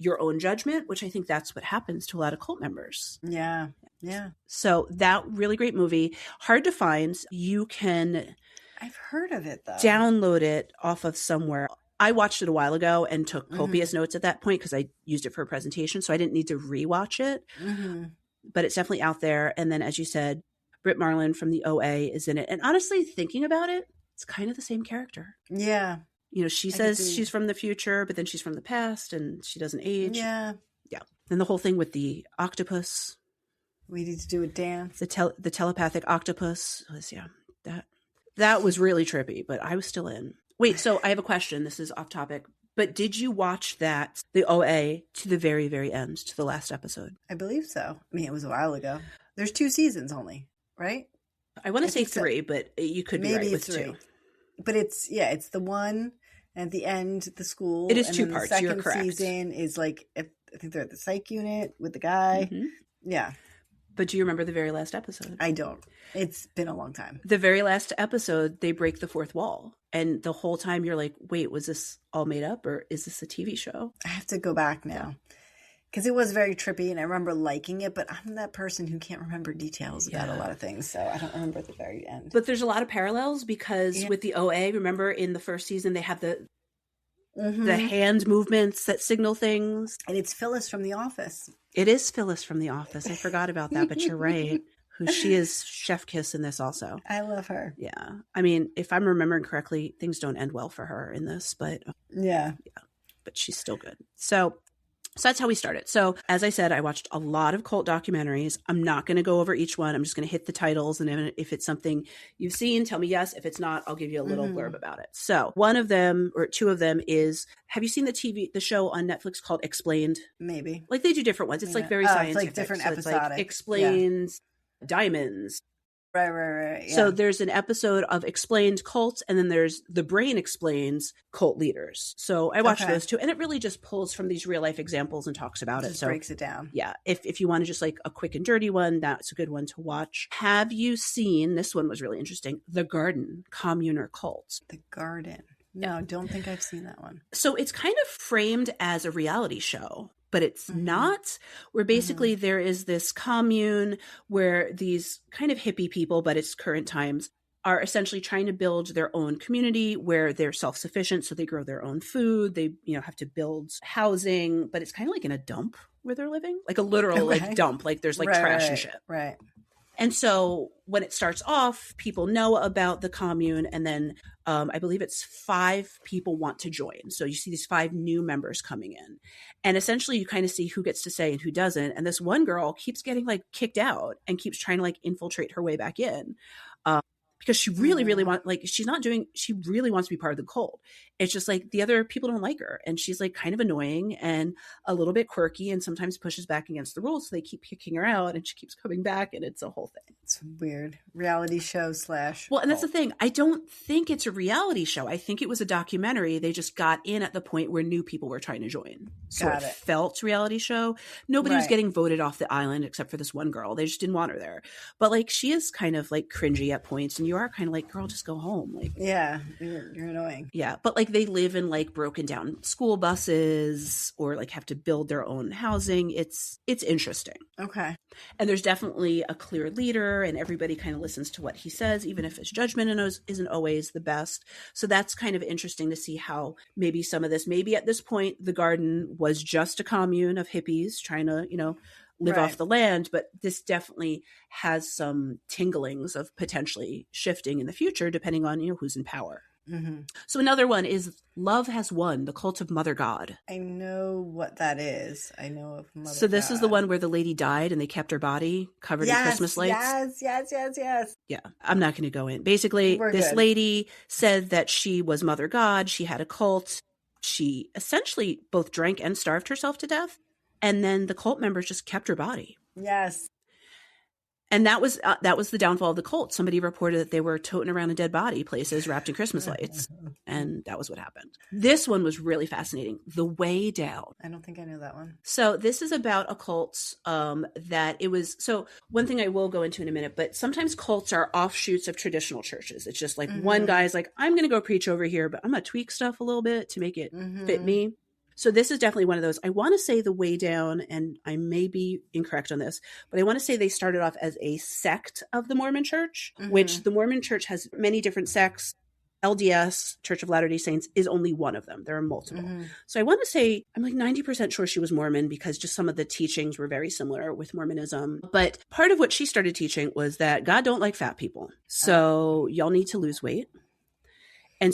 B: your own judgment, which I think that's what happens to a lot of cult members.
C: Yeah. Yeah.
B: So that really great movie, hard to find. You can,
C: I've heard of it though,
B: download it off of somewhere. I watched it a while ago and took copious notes at that point because I used it for a presentation. So I didn't need to rewatch it, but it's definitely out there. And then, as you said, Britt Marlin from the OA is in it. And honestly, thinking about it, it's kind of the same character.
C: Yeah.
B: She says she's from the future, but then she's from the past and she doesn't age.
C: Yeah.
B: Yeah. And the whole thing with the octopus.
C: We need to do a dance.
B: The telepathic octopus was, that was really trippy, but I was still in. Wait, so I have a question. This is off topic, but did you watch the OA to the very, very end, to the last episode?
C: I believe so. I mean, it was a while ago. There's 2 seasons only, right?
B: I want to say 3, but you could be right with
C: 3.
B: 2.
C: But it's the one, and at the end, the school.
B: It is
C: and
B: 2
C: then
B: parts.
C: The
B: You're
C: second
B: correct.
C: season is like, I think they're at the psych unit with the guy. Yeah.
B: But do you remember the very last episode?
C: I don't. It's been a long time.
B: The very last episode, they break the 4th wall. And the whole time you're like, wait, was this all made up or is this a TV show?
C: I have to go back now. Because it was very trippy and I remember liking it, but I'm that person who can't remember details about a lot of things. So I don't remember at the very end.
B: But there's a lot of parallels because with the OA, remember in the first season, they have the hand movements that signal things.
C: And it's Phyllis from The Office.
B: It is Phyllis from The Office. I forgot about that, but you're right. She is Chef Kiss in this also.
C: I love her.
B: Yeah. I mean, if I'm remembering correctly, things don't end well for her in this, but
C: yeah.
B: But she's still good. So that's how we started. So as I said, I watched a lot of cult documentaries. I'm not going to go over each one. I'm just going to hit the titles. And if it's something you've seen, tell me yes. If it's not, I'll give you a little blurb about it. So one of them or 2 of them is, have you seen the show on Netflix called Explained?
C: Maybe.
B: Like they do different ones. It's like very scientific.
C: It's like different
B: so
C: episodic.
B: It's like Explains diamonds.
C: Right. Yeah.
B: So there's an episode of Explained cults, and then there's The Brain Explains cult leaders. So I watched those 2, and it really just pulls from these real life examples and talks about it. So
C: breaks it down. Yeah.
B: If you want to just like a quick and dirty one, that's a good one to watch. Have you seen, this one was really interesting, The Garden, Commune or Cult?
C: The Garden. No, don't think I've seen that one.
B: So it's kind of framed as a reality show, but it's not, where basically there is this commune where these kind of hippie people, but it's current times, are essentially trying to build their own community where they're self-sufficient. So they grow their own food. They, have to build housing, but it's kind of like in a dump where they're living, like a literal like dump, like there's like trash and shit.
C: Right.
B: And so when it starts off, people know about the commune, and then I believe it's 5 people want to join. So you see these 5 new members coming in. And essentially you kind of see who gets to stay and who doesn't. And this one girl keeps getting like kicked out and keeps trying to like infiltrate her way back in. Because she really, really she really wants to be part of the cult. It's just like the other people don't like her. And she's like kind of annoying and a little bit quirky and sometimes pushes back against the rules. So they keep kicking her out and she keeps coming back and it's a whole thing.
C: It's weird. Reality show /
B: Well, and that's the thing. I don't think it's a reality show. I think it was a documentary. They just got in at the point where new people were trying to join. So it felt reality show. Nobody was getting voted off the island except for this one girl. They just didn't want her there. But like she is kind of like cringy at points and you are kind of like, girl, just go home. Like,
C: yeah, you're annoying.
B: Yeah. But like they live in like broken down school buses or like have to build their own housing. It's interesting.
C: Okay.
B: And there's definitely a clear leader and everybody kind of listens to what he says, even if his judgment isn't always the best. So that's kind of interesting to see how maybe some of this, maybe at this point, the garden was just a commune of hippies trying to, live off the land, but this definitely has some tinglings of potentially shifting in the future, depending on, who's in power.
C: Mm-hmm.
B: So another one is Love Has Won, the Cult of Mother God.
C: I know what that is. I know of Mother
B: So this
C: God.
B: is the one where the lady died and they kept her body covered in Christmas lights.
C: Yes.
B: Yeah, I'm not going to go in. Basically, this lady said that she was Mother God. She had a cult. She essentially both drank and starved herself to death. And then the cult members just kept her body.
C: Yes.
B: And that was the downfall of the cult. Somebody reported that they were toting around a dead body places wrapped in Christmas lights. And that was what happened. This one was really fascinating. The Way Down.
C: I don't think I know that one.
B: So this is about a cult that it was. So one thing I will go into in a minute, but sometimes cults are offshoots of traditional churches. It's just like one guy's like, I'm going to go preach over here, but I'm going to tweak stuff a little bit to make it fit me. So this is definitely one of those. I want to say The Way Down, and I may be incorrect on this, but I want to say they started off as a sect of the Mormon Church, which the Mormon Church has many different sects. LDS, Church of Latter-day Saints, is only one of them. There are multiple. So I want to say, I'm like 90% sure she was Mormon because just some of the teachings were very similar with Mormonism. But part of what she started teaching was that God don't like fat people. So y'all need to lose weight. And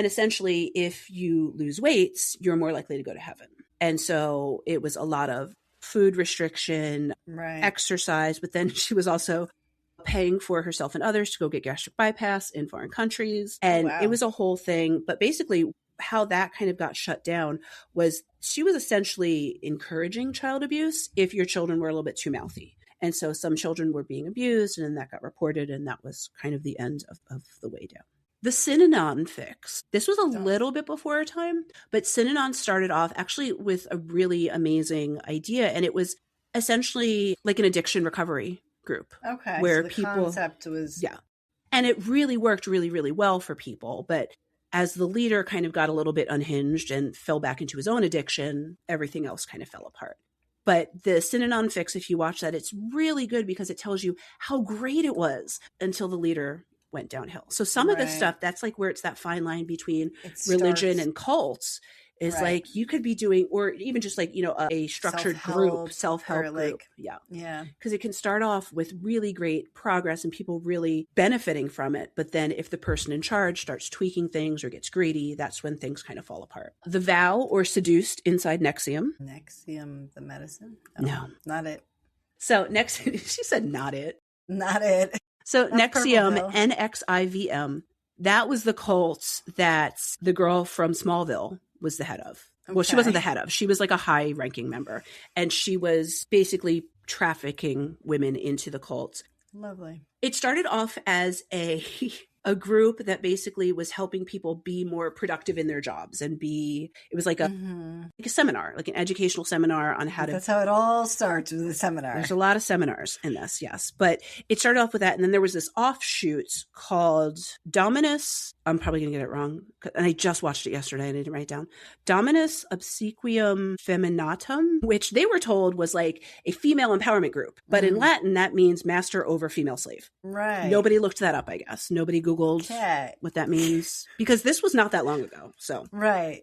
B: essentially, if you lose weight, you're more likely to go to heaven. And so it was a lot of food restriction, exercise, but then she was also paying for herself and others to go get gastric bypass in foreign countries. And it was a whole thing. But basically, how that kind of got shut down was she was essentially encouraging child abuse if your children were a little bit too mouthy. And so some children were being abused, and then that got reported, and that was kind of the end of The Way Down. The Synanon fix. This was a little bit before our time, but Synanon started off actually with a really amazing idea, and it was essentially like an addiction recovery group.
C: Okay.
B: Where
C: so the
B: people
C: concept was
B: and it really worked really, really well for people. But as the leader kind of got a little bit unhinged and fell back into his own addiction, everything else kind of fell apart. But the Synanon fix, if you watch that, it's really good because it tells you how great it was until the leader went downhill. So some of this stuff, that's like where it's that fine line between religion and cults is like you could be doing, or even just like, a structured self-help group. Yeah. Because it can start off with really great progress and people really benefiting from it. But then if the person in charge starts tweaking things or gets greedy, that's when things kind of fall apart. The Vow or Seduced inside NXIVM.
C: NXIVM, the medicine?
B: No.
C: Not it.
B: So she said not it.
C: Not it.
B: So NXIVM, NXIVM, that was the cult that the girl from Smallville was the head of. Okay. Well, she wasn't the head of. She was like a high-ranking member. And she was basically trafficking women into the cult.
C: Lovely.
B: It started off as a group that basically was helping people be more productive in their jobs and it was like a seminar, like an educational seminar on how to.
C: That's how it all starts, with a seminar.
B: There's a lot of seminars in this, yes. But it started off with that. And then there was this offshoot called Dominus. I'm probably going to get it wrong. And I just watched it yesterday and I didn't write it down. Dominus Obsequium Feminatum, which they were told was like a female empowerment group. But in Latin, that means master over female slave.
C: Right.
B: Nobody looked that up, I guess. Nobody Googled what that means. Because this was not that long ago. So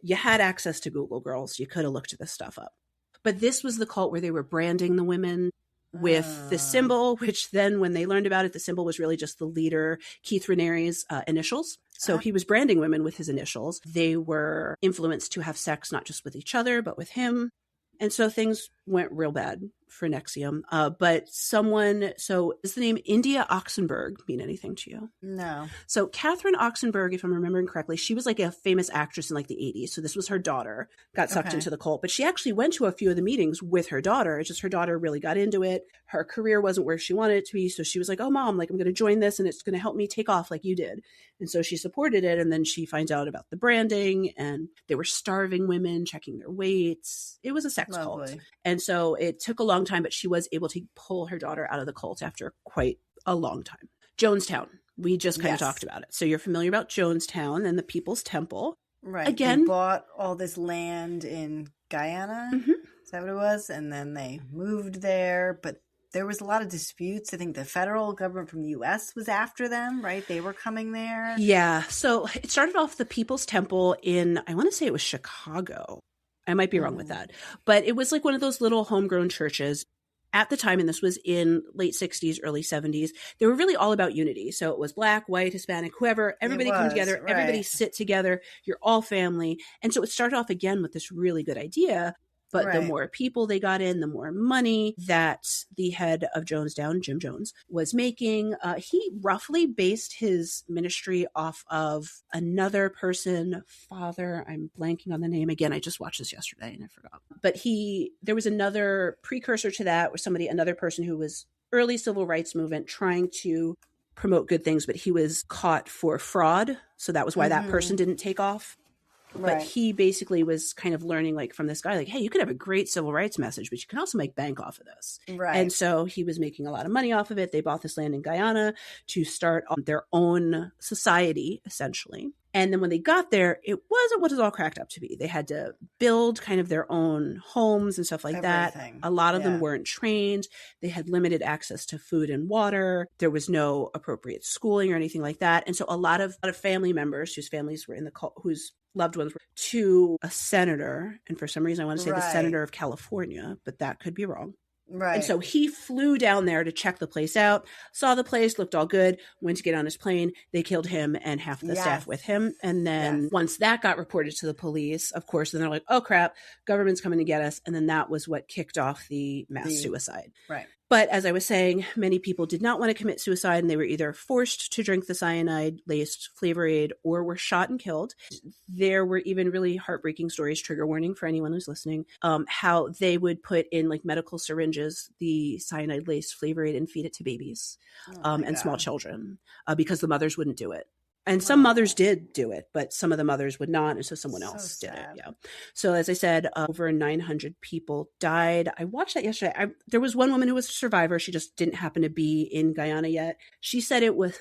B: you had access to Google, girls. You could have looked this stuff up. But this was the cult where they were branding the women. with the symbol, which then when they learned about it, the symbol was really just the leader, Keith Raniere's initials. So he was branding women with his initials. They were influenced to have sex, not just with each other, but with him. And so things went real bad for NXIVM. But does the name India Oxenberg mean anything to you?
C: No.
B: So Catherine Oxenberg, if I'm remembering correctly, she was like a famous actress in like the 80s. So this was her daughter, got sucked into the cult. But she actually went to a few of the meetings with her daughter. It's just her daughter really got into it. Her career wasn't where she wanted it to be. So she was like, oh, Mom, like I'm going to join this and it's going to help me take off like you did. And so she supported it. And then she finds out about the branding and they were starving women, checking their weights. It was a sex cult. And so it took a long time, but she was able to pull her daughter out of the cult after quite a long time. Jonestown. We just kind of talked about it. So you're familiar about Jonestown and the People's Temple.
C: Right.
B: Again,
C: they bought all this land in Guyana. Mm-hmm. Is that what it was? And then they moved there, but there was a lot of disputes. I think the federal government from the U.S. was after them, right? They were coming there.
B: Yeah. So it started off the People's Temple in, I want to say it was Chicago. I might be wrong with that. But it was like one of those little homegrown churches. At the time, and this was in late 60s, early 70s, they were really all about unity. So it was Black, white, Hispanic, whoever, everybody come together, everybody sit together, you're all family. And so it started off again with this really good idea. But the more people they got in, the more money that the head of Jonestown, Jim Jones, was making. He roughly based his ministry off of another person, father. I'm blanking on the name again. I just watched this yesterday and I forgot. But there was another precursor to that, or another person who was early civil rights movement trying to promote good things, but he was caught for fraud. So that was why that person didn't take off. But he basically was kind of learning like from this guy, like, hey, you could have a great civil rights message, but you can also make bank off of this. Right. And so he was making a lot of money off of it. They bought this land in Guyana to start their own society, essentially. And then when they got there, it wasn't what it was all cracked up to be. They had to build kind of their own homes and stuff like that. A lot of them weren't trained. They had limited access to food and water. There was no appropriate schooling or anything like that. And so a lot of family members whose families were in the cult, whose loved ones were to a senator. And for some reason, I want to say the senator of California, but that could be wrong. Right. And so he flew down there to check the place out, saw the place, looked all good, went to get on his plane. They killed him and half of the staff with him. And then once that got reported to the police, of course, then they're like, oh, crap, government's coming to get us. And then that was what kicked off the mass suicide. Right. But as I was saying, many people did not want to commit suicide, and they were either forced to drink the cyanide-laced Flavor Aid or were shot and killed. There were even really heartbreaking stories, trigger warning for anyone who's listening, how they would put in like medical syringes the cyanide-laced Flavor Aid and feed it to babies and small children because the mothers wouldn't do it. And some mothers did do it, but some of the mothers would not. And so someone else did it. Yeah. So as I said, over 900 people died. I watched that yesterday. There was one woman who was a survivor. She just didn't happen to be in Guyana yet. She said it was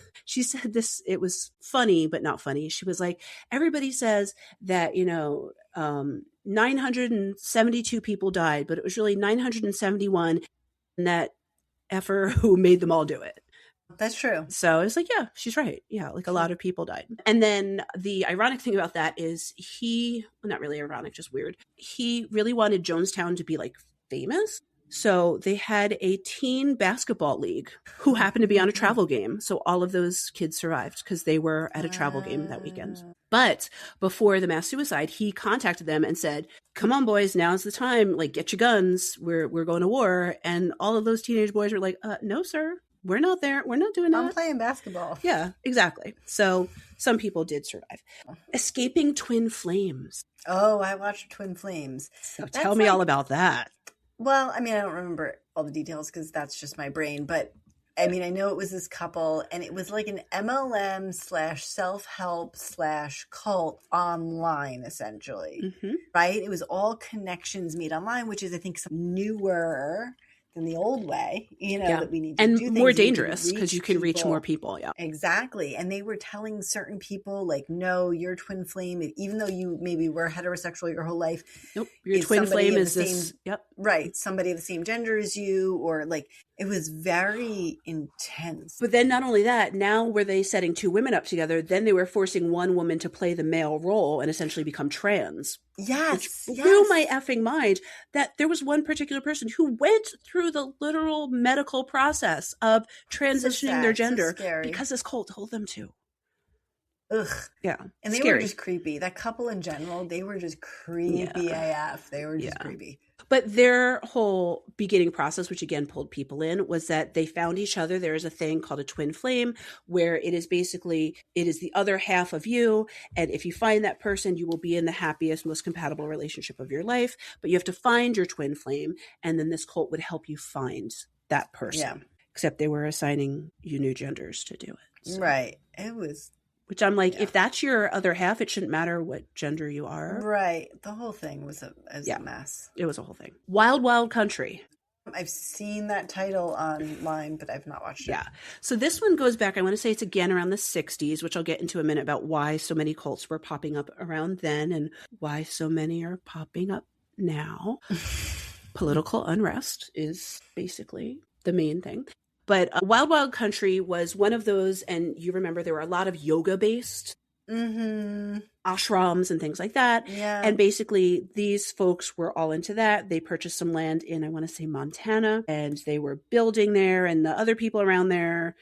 B: funny, but not funny. She was like, everybody says that, 972 people died, but it was really 971 and that effer who made them all do it.
C: That's true.
B: So it's like, yeah, she's right. Yeah, like a lot of people died. And then the ironic thing about that is not really ironic, just weird. He really wanted Jonestown to be like famous. So they had a teen basketball league who happened to be on a travel game. So all of those kids survived because they were at a travel game that weekend. But before the mass suicide, he contacted them and said, come on, boys, now's the time. Like, get your guns. We're going to war. And all of those teenage boys were like, no, sir. We're not there. We're not doing that.
C: I'm playing basketball.
B: Yeah, exactly. So some people did survive. Escaping twin flames.
C: Oh, I watched Twin Flames.
B: So tell me all about that.
C: Well, I mean, I don't remember all the details because that's just my brain. But I mean, I know it was this couple and it was like an MLM / self-help / cult online, essentially. Right? It was all connections made online, which is, I think, some newer than the old way, that we need to do things.
B: And more dangerous because you can reach more people. Yeah,
C: exactly. And they were telling certain people like, no, your twin flame, even though you maybe were heterosexual your whole life.
B: Nope. Your twin flame is this. Yep.
C: Right. Somebody of the same gender as you, or like, it was very intense.
B: But then not only that, now were they setting two women up together, then they were forcing one woman to play the male role and essentially become trans.
C: Yes.
B: Which blew my effing mind that there was one particular person who went through through the literal medical process of transitioning their gender because this cult told them to.
C: Ugh.
B: Yeah.
C: And they were just creepy. That couple in general, they were just creepy AF. They were just creepy.
B: But their whole beginning process, which again pulled people in, was that they found each other. There is a thing called a twin flame where it is the other half of you. And if you find that person, you will be in the happiest, most compatible relationship of your life. But you have to find your twin flame. And then this cult would help you find that person. Yeah. Except they were assigning you new genders to do it.
C: So. Right. It was...
B: Which I'm like, if that's your other half, it shouldn't matter what gender you are.
C: Right. The whole thing was a mess.
B: It was a whole thing. Wild, Wild Country.
C: I've seen that title online, but I've not watched it.
B: Yeah. So this one goes back, I want to say it's again around the 60s, which I'll get into in a minute about why so many cults were popping up around then and why so many are popping up now. Political unrest is basically the main thing. But Wild Wild Country was one of those, and you remember there were a lot of yoga-based ashrams and things like that.
C: Yeah.
B: And basically these folks were all into that. They purchased some land in, I want to say, Montana, and they were building there, and the other people around there,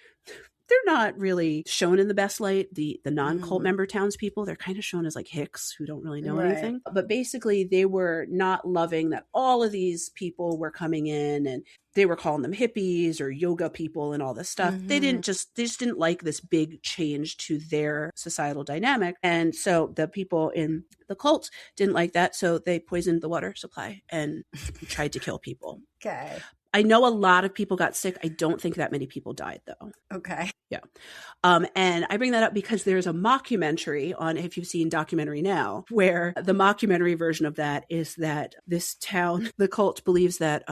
B: they're not really shown in the best light. The non-cult member townspeople, they're kind of shown as like hicks who don't really know anything. But basically they were not loving that all of these people were coming in, and they were calling them hippies or yoga people and all this stuff. They just didn't like this big change to their societal dynamic. And so the people in the cult didn't like that. So they poisoned the water supply and tried to kill people.
C: Okay.
B: I know a lot of people got sick. I don't think that many people died, though.
C: Okay.
B: Yeah. And I bring that up because there's a mockumentary on, if you've seen Documentary Now, where the mockumentary version of that is that this town, the cult believes that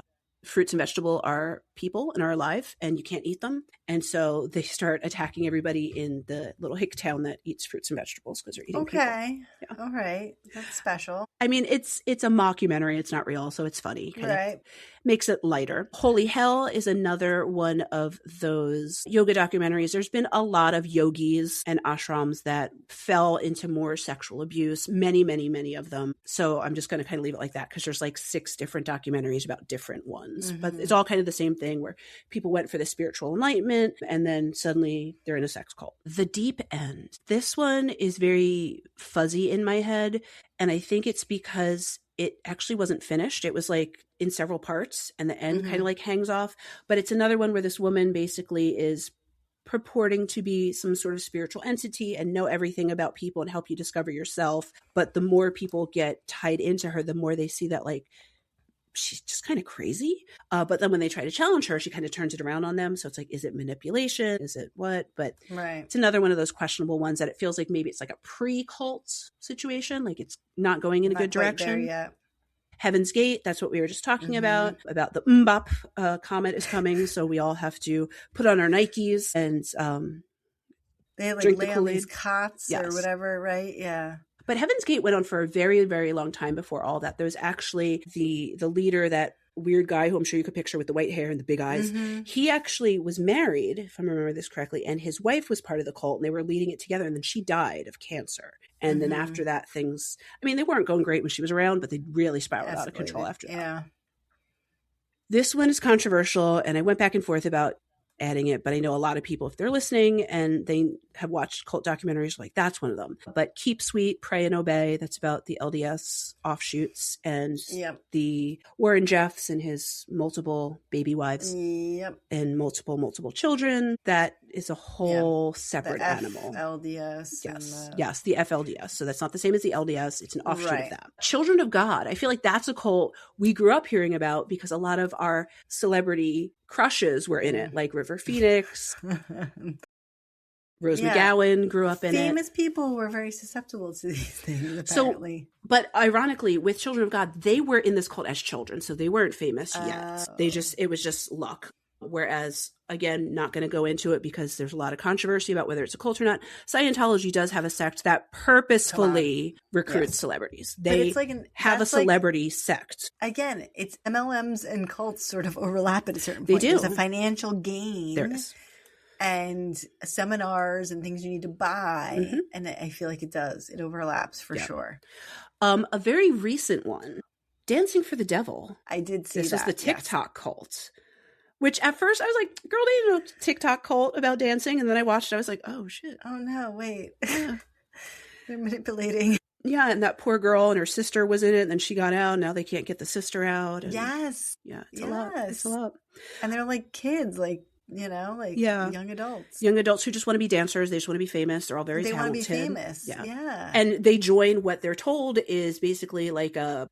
B: fruits and vegetables are people and are alive and you can't eat them. And so they start attacking everybody in the little hick town that eats fruits and vegetables because they're eating people.
C: Yeah. All right. That's special.
B: I mean, it's a mockumentary. It's not real, so it's funny.
C: Right.
B: Makes it lighter. Holy Hell is another one of those yoga documentaries. There's been a lot of yogis and ashrams that fell into more sexual abuse, many, many, many of them. So I'm just going to kind of leave it like that because there's like 6 different documentaries about different ones. But it's all kind of the same thing where people went for the spiritual enlightenment and then suddenly they're in a sex cult. The Deep End. This one is very fuzzy in my head. And I think it's because it actually wasn't finished. It was like in several parts and the end kind of like hangs off. But it's another one where this woman basically is purporting to be some sort of spiritual entity and know everything about people and help you discover yourself. But the more people get tied into her, the more they see that like she's just kind of crazy. But then when they try to challenge her, she kind of turns it around on them. So it's like, is it manipulation? Is it what? But it's another one of those questionable ones that it feels like maybe it's like a pre-cult situation. Like it's not going in a good direction. Heaven's Gate, that's what we were just talking about the Mbop comet is coming. So we all have to put on our Nikes and
C: they like lay on these cots or whatever, right? Yeah.
B: But Heaven's Gate went on for a very, very long time before all that. There was actually the leader, that weird guy who I'm sure you could picture with the white hair and the big eyes. He actually was married, if I remember this correctly, and his wife was part of the cult and they were leading it together, and then she died of cancer. And then after that, things, I mean, they weren't going great when she was around, but they really spiraled out of control after that.
C: Yeah.
B: This one is controversial, and I went back and forth about adding it, but I know a lot of people, if they're listening and they have watched cult documentaries, like that's one of them. But Keep Sweet, Pray and Obey, that's about the LDS offshoots and the Warren Jeffs and his multiple baby wives and multiple children. That is a whole separate animal.
C: LDS.
B: Yes, the FLDS. So that's not the same as the LDS. It's an offshoot of that. Children of God. I feel like that's a cult we grew up hearing about because a lot of our celebrity crushes were in it, like River Phoenix. Rose McGowan grew up in
C: Famous people were very susceptible to these things, apparently.
B: So, but ironically, with Children of God, they were in this cult as children, so they weren't famous yet. It was just luck. Whereas, again, not going to go into it because there's a lot of controversy about whether it's a cult or not. Scientology does have a sect that purposefully recruits celebrities. They have a celebrity sect.
C: Again, it's MLMs and cults sort of overlap at a certain point. They do. There's a financial gain.
B: There is.
C: And seminars and things you need to buy. And I feel like it does. It overlaps for sure.
B: A very recent one. Dancing for the Devil.
C: I did see
B: this
C: that.
B: was the TikTok cult. Which at first I was like, girl, they didn't know TikTok cult about dancing. And then I watched it. I was like, oh, shit.
C: Oh, no, wait. They're manipulating.
B: Yeah, and that poor girl and her sister was in it. And then she got out. Now they can't get the sister out. And
C: yes.
B: Yeah, it's a lot. It's a lot.
C: And they're like kids, like, young adults.
B: Young adults who just want to be dancers. They just want to be famous. They're all very talented.
C: They want to be famous. Yeah.
B: And they join what they're told is basically like a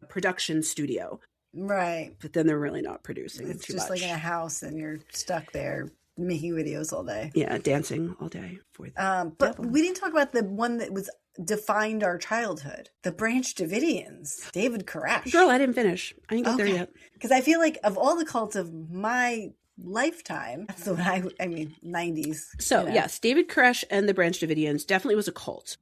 B: production studio.
C: Right.
B: But then they're really not producing
C: it's
B: too
C: just
B: much.
C: Like in a house and you're stuck there making videos all day.
B: Yeah, dancing all day.
C: But
B: devil.
C: We didn't talk about the one that was defined our childhood. The Branch Davidians. David Koresh.
B: Girl, I didn't finish. I didn't get there yet.
C: Because I feel like of all the cults of my lifetime, that's the one I mean, 90s.
B: So, yes, David Koresh and the Branch Davidians definitely was a cult.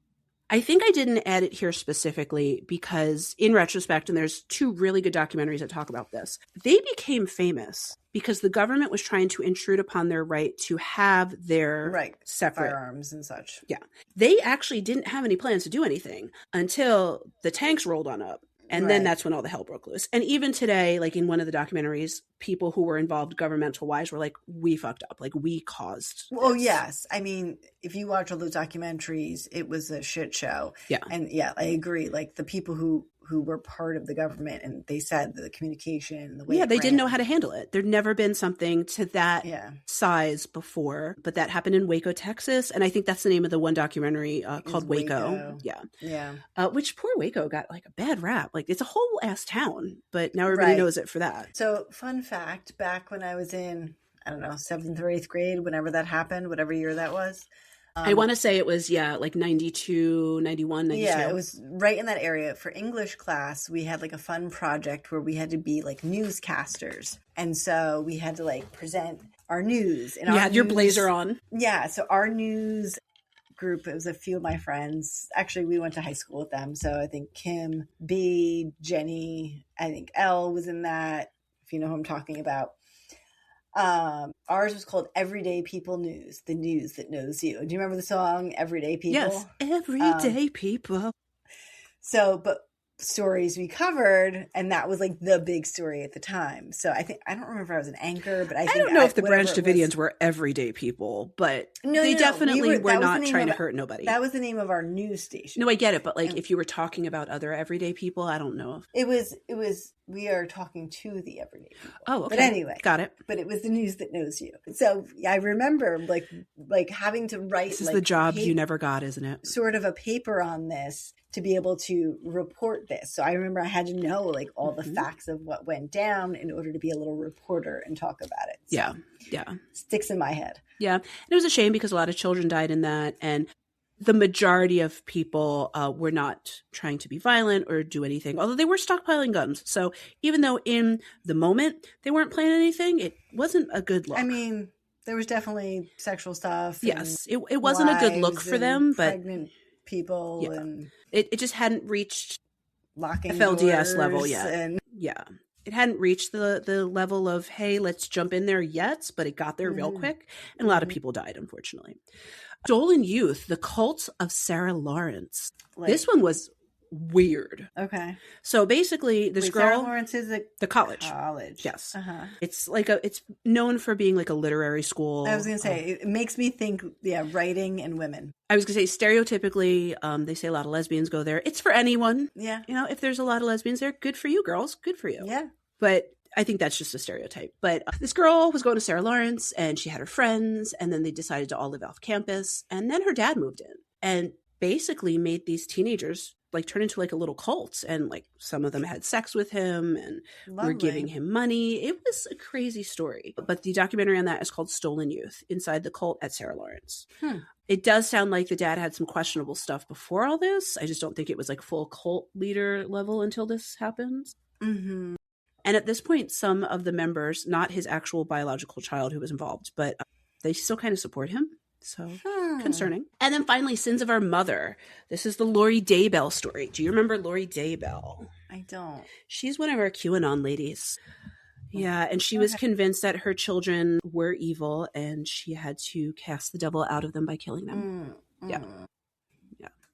B: I think I didn't add it here specifically because in retrospect, and there's 2 really good documentaries that talk about this, they became famous because the government was trying to intrude upon their right to have their separate
C: firearms and such.
B: Yeah. They actually didn't have any plans to do anything until the tanks rolled on up. And then that's when all the hell broke loose. And even today, like in one of the documentaries, people who were involved governmental wise were like, we fucked up. Like we caused this.
C: Oh, yes. I mean, if you watch all those documentaries, it was a shit show.
B: Yeah.
C: And yeah, I agree. Like the people who were part of the government and they said the communication, the way
B: they didn't know how to handle it. There'd never been something to that size before, but that happened in Waco, Texas. And I think that's the name of the one documentary called Waco. Yeah. Which poor Waco got like a bad rap. Like it's a whole ass town, but now everybody knows it for that.
C: So fun fact, back when I was in, I don't know, 7th or 8th grade, whenever that happened, whatever year that was.
B: I want to say it was, like 92, 91, 92.
C: Yeah, it was right in that area. For English class, we had like a fun project where we had to be like newscasters. And so we had to like present our news. And
B: you had your blazer on.
C: Yeah, so our news group, it was a few of my friends. Actually, we went to high school with them. So I think Kim, B, Jenny, I think Elle was in that, if you know who I'm talking about. Ours was called Everyday People News, the news that knows you. Do you remember the song Everyday People?
B: Yes, Everyday People.
C: So, but stories we covered, and that was like the big story at the time. So I don't remember if I was an anchor, but I don't
B: know if the Branch Davidians were everyday people, but they definitely were not trying to hurt nobody.
C: That was the name of our news station.
B: No, I get it, but like if you were talking about other everyday people, I don't know.
C: It was we are talking to the everyday people.
B: Oh, okay.
C: But anyway,
B: got it.
C: But it was the news that knows you. So I remember like having to write.
B: This is the job you never got, isn't it?
C: Sort of a paper on this to be able to report this. So I remember I had to know like all the facts of what went down in order to be a little reporter and talk about it. So
B: yeah.
C: Sticks in my head.
B: Yeah. And it was a shame because a lot of children died in that. And the majority of people were not trying to be violent or do anything, although they were stockpiling guns. So even though in the moment they weren't planning anything, it wasn't a good look.
C: I mean, there was definitely sexual stuff.
B: Yes. It wasn't a good look for them, but
C: pregnant people and
B: it just hadn't reached
C: locking
B: FLDS level yet.
C: And
B: it hadn't reached the level of, hey, let's jump in there yet, but it got there real quick. And a lot of people died, unfortunately. Stolen Youth, the cult of Sarah Lawrence. This one was weird.
C: Okay.
B: So basically this girl,
C: Sarah Lawrence is
B: the college. Yes. It's like it's known for being like a literary school.
C: I was going to say, it makes me think, writing and women.
B: I was going to say stereotypically, they say a lot of lesbians go there. It's for anyone.
C: Yeah.
B: You know, if there's a lot of lesbians there, good for you, girls. Good for you.
C: Yeah.
B: But I think that's just a stereotype. But this girl was going to Sarah Lawrence and she had her friends and then they decided to all live off campus. And then her dad moved in and basically made these teenagers like turn into like a little cult. And like some of them had sex with him and were giving him money. It was a crazy story. But the documentary on that is called Stolen Youth, Inside the Cult at Sarah Lawrence. It does sound like the dad had some questionable stuff before all this. I just don't think it was like full cult leader level until this happens.
C: Mm-hmm.
B: And at this point, some of the members, not his actual biological child who was involved, but they still kind of support him. So concerning. And then finally, Sins of Our Mother. This is the Lori Daybell story. Do you remember Lori Daybell?
C: I don't.
B: She's one of our QAnon ladies. Yeah, and she was convinced that her children were evil and she had to cast the devil out of them by killing them. Yeah.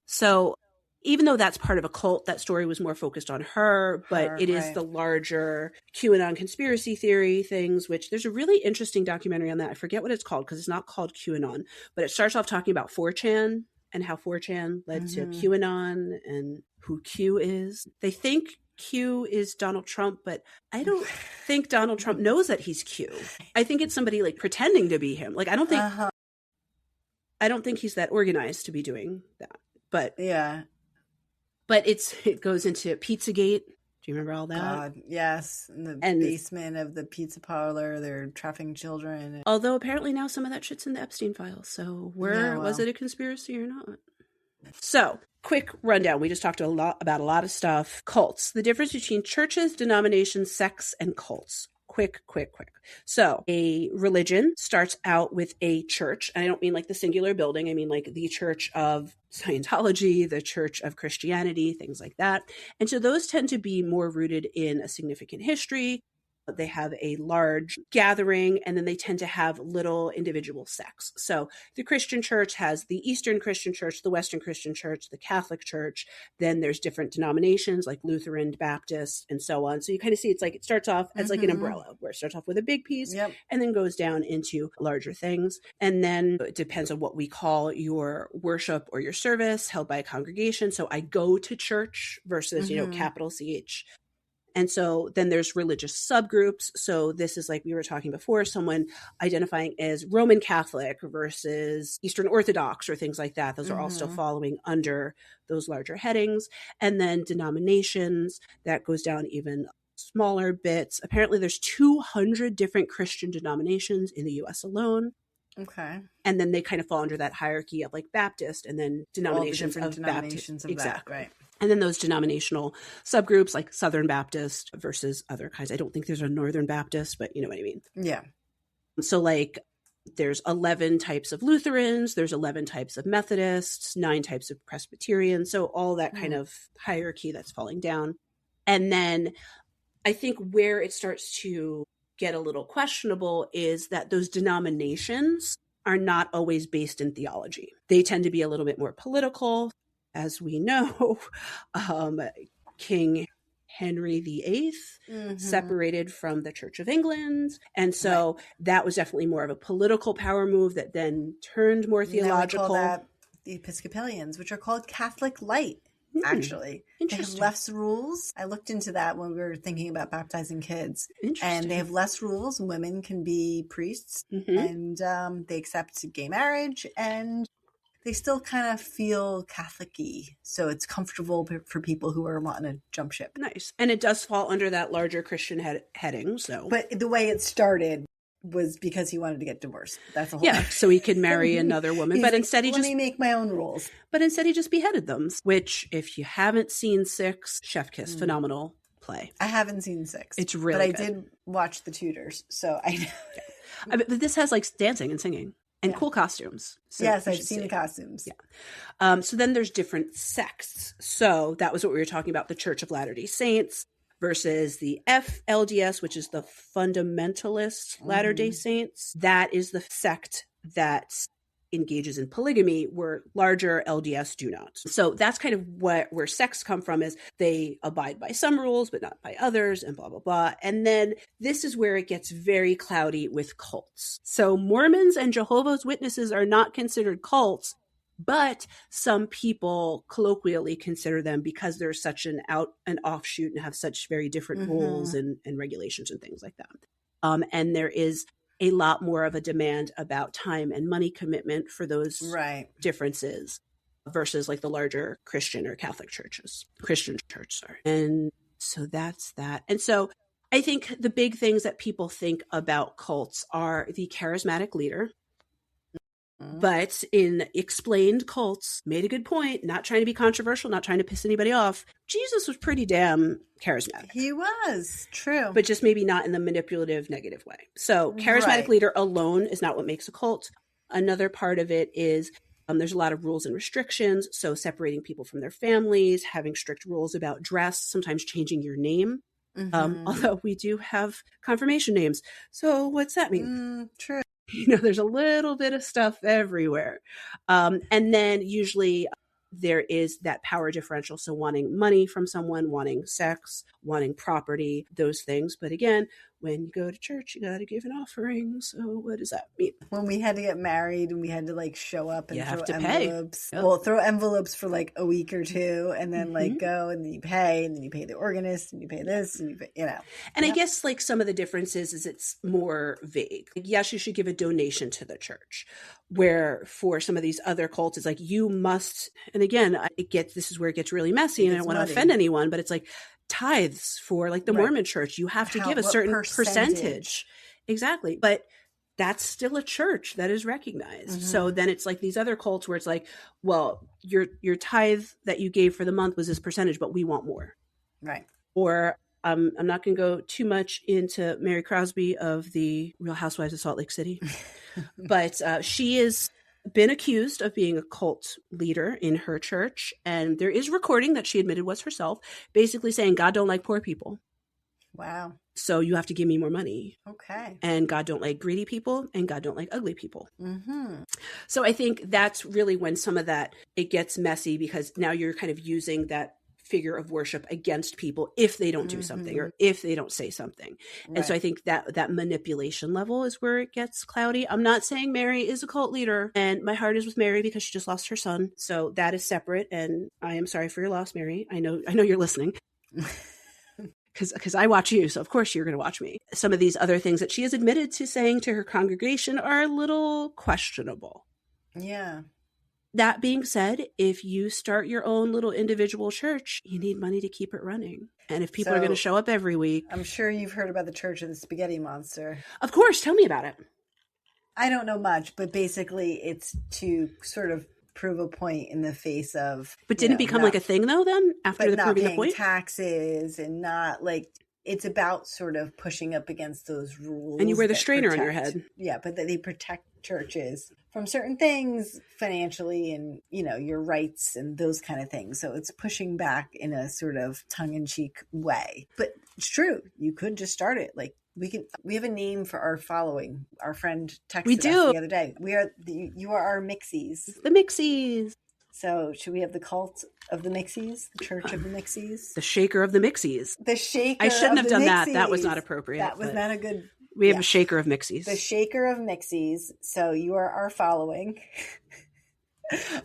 B: So even though that's part of a cult, that story was more focused on her, but it is the larger QAnon conspiracy theory things, which there's a really interesting documentary on that. I forget what it's called because it's not called QAnon, but it starts off talking about 4chan and how 4chan led to QAnon and who Q is. They think Q is Donald Trump, but I don't think Donald Trump knows that he's Q. I think it's somebody like pretending to be him. Like, I don't think he's that organized to be doing that, but yeah. But it goes into Pizzagate. Do you remember all that?
C: God, yes. In the basement of the pizza parlor, they're trafficking children.
B: Although apparently now some of that shit's in the Epstein files. So was it a conspiracy or not? So, quick rundown. We just talked about a lot of stuff. Cults. The difference between churches, denominations, sects, and cults. Quick. So a religion starts out with a church. And I don't mean like the singular building. I mean like the Church of Scientology, the Church of Christianity, things like that. And so those tend to be more rooted in a significant history. They have a large gathering, and then they tend to have little individual sects. So the Christian church has the Eastern Christian church, the Western Christian church, the Catholic church. Then there's different denominations like Lutheran, Baptist, and so on. So you kind of see it's like it starts off as like an umbrella where it starts off with a big piece and then goes down into larger things. And then it depends on what we call your worship or your service held by a congregation. So I go to church versus, capital CH. And so then there's religious subgroups. So this is like we were talking before, someone identifying as Roman Catholic versus Eastern Orthodox or things like that. Those are all still following under those larger headings. And then denominations, that goes down even smaller bits. Apparently there's 200 different Christian denominations in the US alone.
C: Okay.
B: And then they kind of fall under that hierarchy of like Baptist and then denominations of
C: denominations
B: Baptist. Exactly.
C: Right.
B: And then those denominational subgroups like Southern Baptist versus other kinds. I don't think there's a Northern Baptist, but you know what I mean?
C: Yeah.
B: So like there's 11 types of Lutherans, there's 11 types of Methodists, 9 types of Presbyterians. So all that kind of hierarchy that's falling down. And then I think where it starts to get a little questionable is that those denominations are not always based in theology. They tend to be a little bit more political. As we know, King Henry VIII separated from the Church of England. And so that was definitely more of a political power move that then turned more theological.
C: Now we call that the Episcopalians, which are called Catholic Light, actually. They have less rules. I looked into that when we were thinking about baptizing kids. And they have less rules. Women can be priests and they accept gay marriage and they still kind of feel Catholic-y. So it's comfortable for people who are wanting to jump ship.
B: Nice. And it does fall under that larger Christian heading. So,
C: but the way it started was because he wanted to get divorced. That's the whole thing.
B: So he could marry another woman. But instead he
C: let me make my own rules.
B: But instead he just beheaded them, which if you haven't seen Six, chef kiss, phenomenal play.
C: I haven't seen Six.
B: It's really good.
C: But I did watch The Tudors, so I know.
B: But this has like dancing and singing. And cool costumes. So
C: yes, I've seen the costumes.
B: Yeah. So then there's different sects. So that was what we were talking about, the Church of Latter-day Saints versus the FLDS, which is the Fundamentalist Latter-day Saints. That is the sect that engages in polygamy, where larger LDS do not. So that's kind of where sects come from, is they abide by some rules, but not by others, and blah, blah, blah. And then this is where it gets very cloudy with cults. So Mormons and Jehovah's Witnesses are not considered cults, but some people colloquially consider them because they're such an offshoot and have such very different rules and regulations and things like that. And there is a lot more of a demand about time and money commitment for those differences versus like the larger Christian or Catholic churches, Christian church, sorry. And so that's that. And so I think the big things that people think about cults are the charismatic leader. But in Explained Cults, made a good point, not trying to be controversial, not trying to piss anybody off. Jesus was pretty damn charismatic.
C: He was, true.
B: But just maybe not in the manipulative, negative way. So charismatic leader alone is not what makes a cult. Another part of it is there's a lot of rules and restrictions. So separating people from their families, having strict rules about dress, sometimes changing your name. Although we do have confirmation names. So what's that mean?
C: True.
B: There's a little bit of stuff everywhere. And then usually there is that power differential. So wanting money from someone, wanting sex, wanting property, those things. But again, when you go to church, you got to give an offering. So what does that mean?
C: When we had to get married and we had to like show up and
B: You have
C: throw
B: to pay.
C: envelopes.
B: Yep.
C: Well, throw envelopes for like a week or two and then like go and then you pay and then you pay the organist and you pay this and you pay, you know.
B: And I guess like some of the differences is it's more vague. Like, yes, you should give a donation to the church. Where for some of these other cults, it's like you must, and again, this is where it gets really messy and I don't want to offend anyone, but it's like tithes for like the Mormon church. You have to give a certain percentage. Exactly. But that's still a church that is recognized. So then it's like these other cults where it's like, well, your tithe that you gave for the month was this percentage, but we want more.
C: Right.
B: Or I'm not going to go too much into Mary Crosby of the Real Housewives of Salt Lake City, but she has been accused of being a cult leader in her church. And there is recording that she admitted was herself, basically saying, God don't like poor people.
C: Wow.
B: So you have to give me more money.
C: Okay.
B: And God don't like greedy people and God don't like ugly people. So I think that's really when some of that, it gets messy because now you're kind of using that figure of worship against people if they don't do something or if they don't say something. Right. And so I think that manipulation level is where it gets cloudy. I'm not saying Mary is a cult leader, and my heart is with Mary because she just lost her son. So that is separate. And I am sorry for your loss, Mary. I know you're listening. Because I watch you, so of course you're going to watch me. Some of these other things that she has admitted to saying to her congregation are a little questionable.
C: Yeah.
B: That being said, if you start your own little individual church, you need money to keep it running. And if people are going to show up every week.
C: I'm sure you've heard about the Church of the Spaghetti Monster.
B: Of course. Tell me about it.
C: I don't know much, but basically it's to sort of prove a point in the face of.
B: But didn't it become like a thing though then? After the proving the point?
C: Taxes and not like. It's about sort of pushing up against those rules.
B: And you wear the strainer on your head.
C: Yeah, but they protect churches from certain things financially and, you know, your rights and those kind of things. So it's pushing back in a sort of tongue-in-cheek way. But it's true. You could just start it. Like we have a name for our following. Our friend texted us the other day. You are our Mixies.
B: The Mixies.
C: So should we have the cult of the Mixies, the Church of the Mixies?
B: The Shaker of the Mixies.
C: The Shaker
B: I shouldn't have done
C: Mixies.
B: that. That was not appropriate.
C: That was not a good...
B: We have a Shaker of Mixies.
C: The Shaker of Mixies. So you are our following.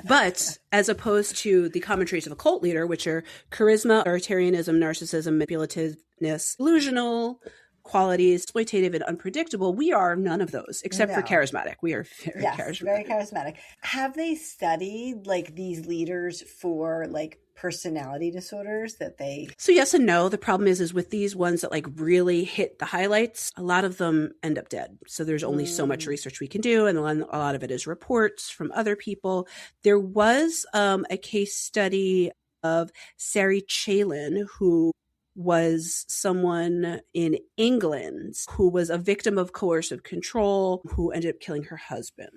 B: But as opposed to the common traits of a cult leader, which are charisma, authoritarianism, narcissism, manipulativeness, delusional qualities, exploitative, and unpredictable, we are none of those except for charismatic. We are very charismatic.
C: Have they studied like these leaders for like personality disorders that they...
B: So yes and no. The problem is with these ones that like really hit the highlights, a lot of them end up dead. So there's only so much research we can do. And a lot of it is reports from other people. There was a case study of Sari Chalin, who was someone in England who was a victim of coercive control, who ended up killing her husband.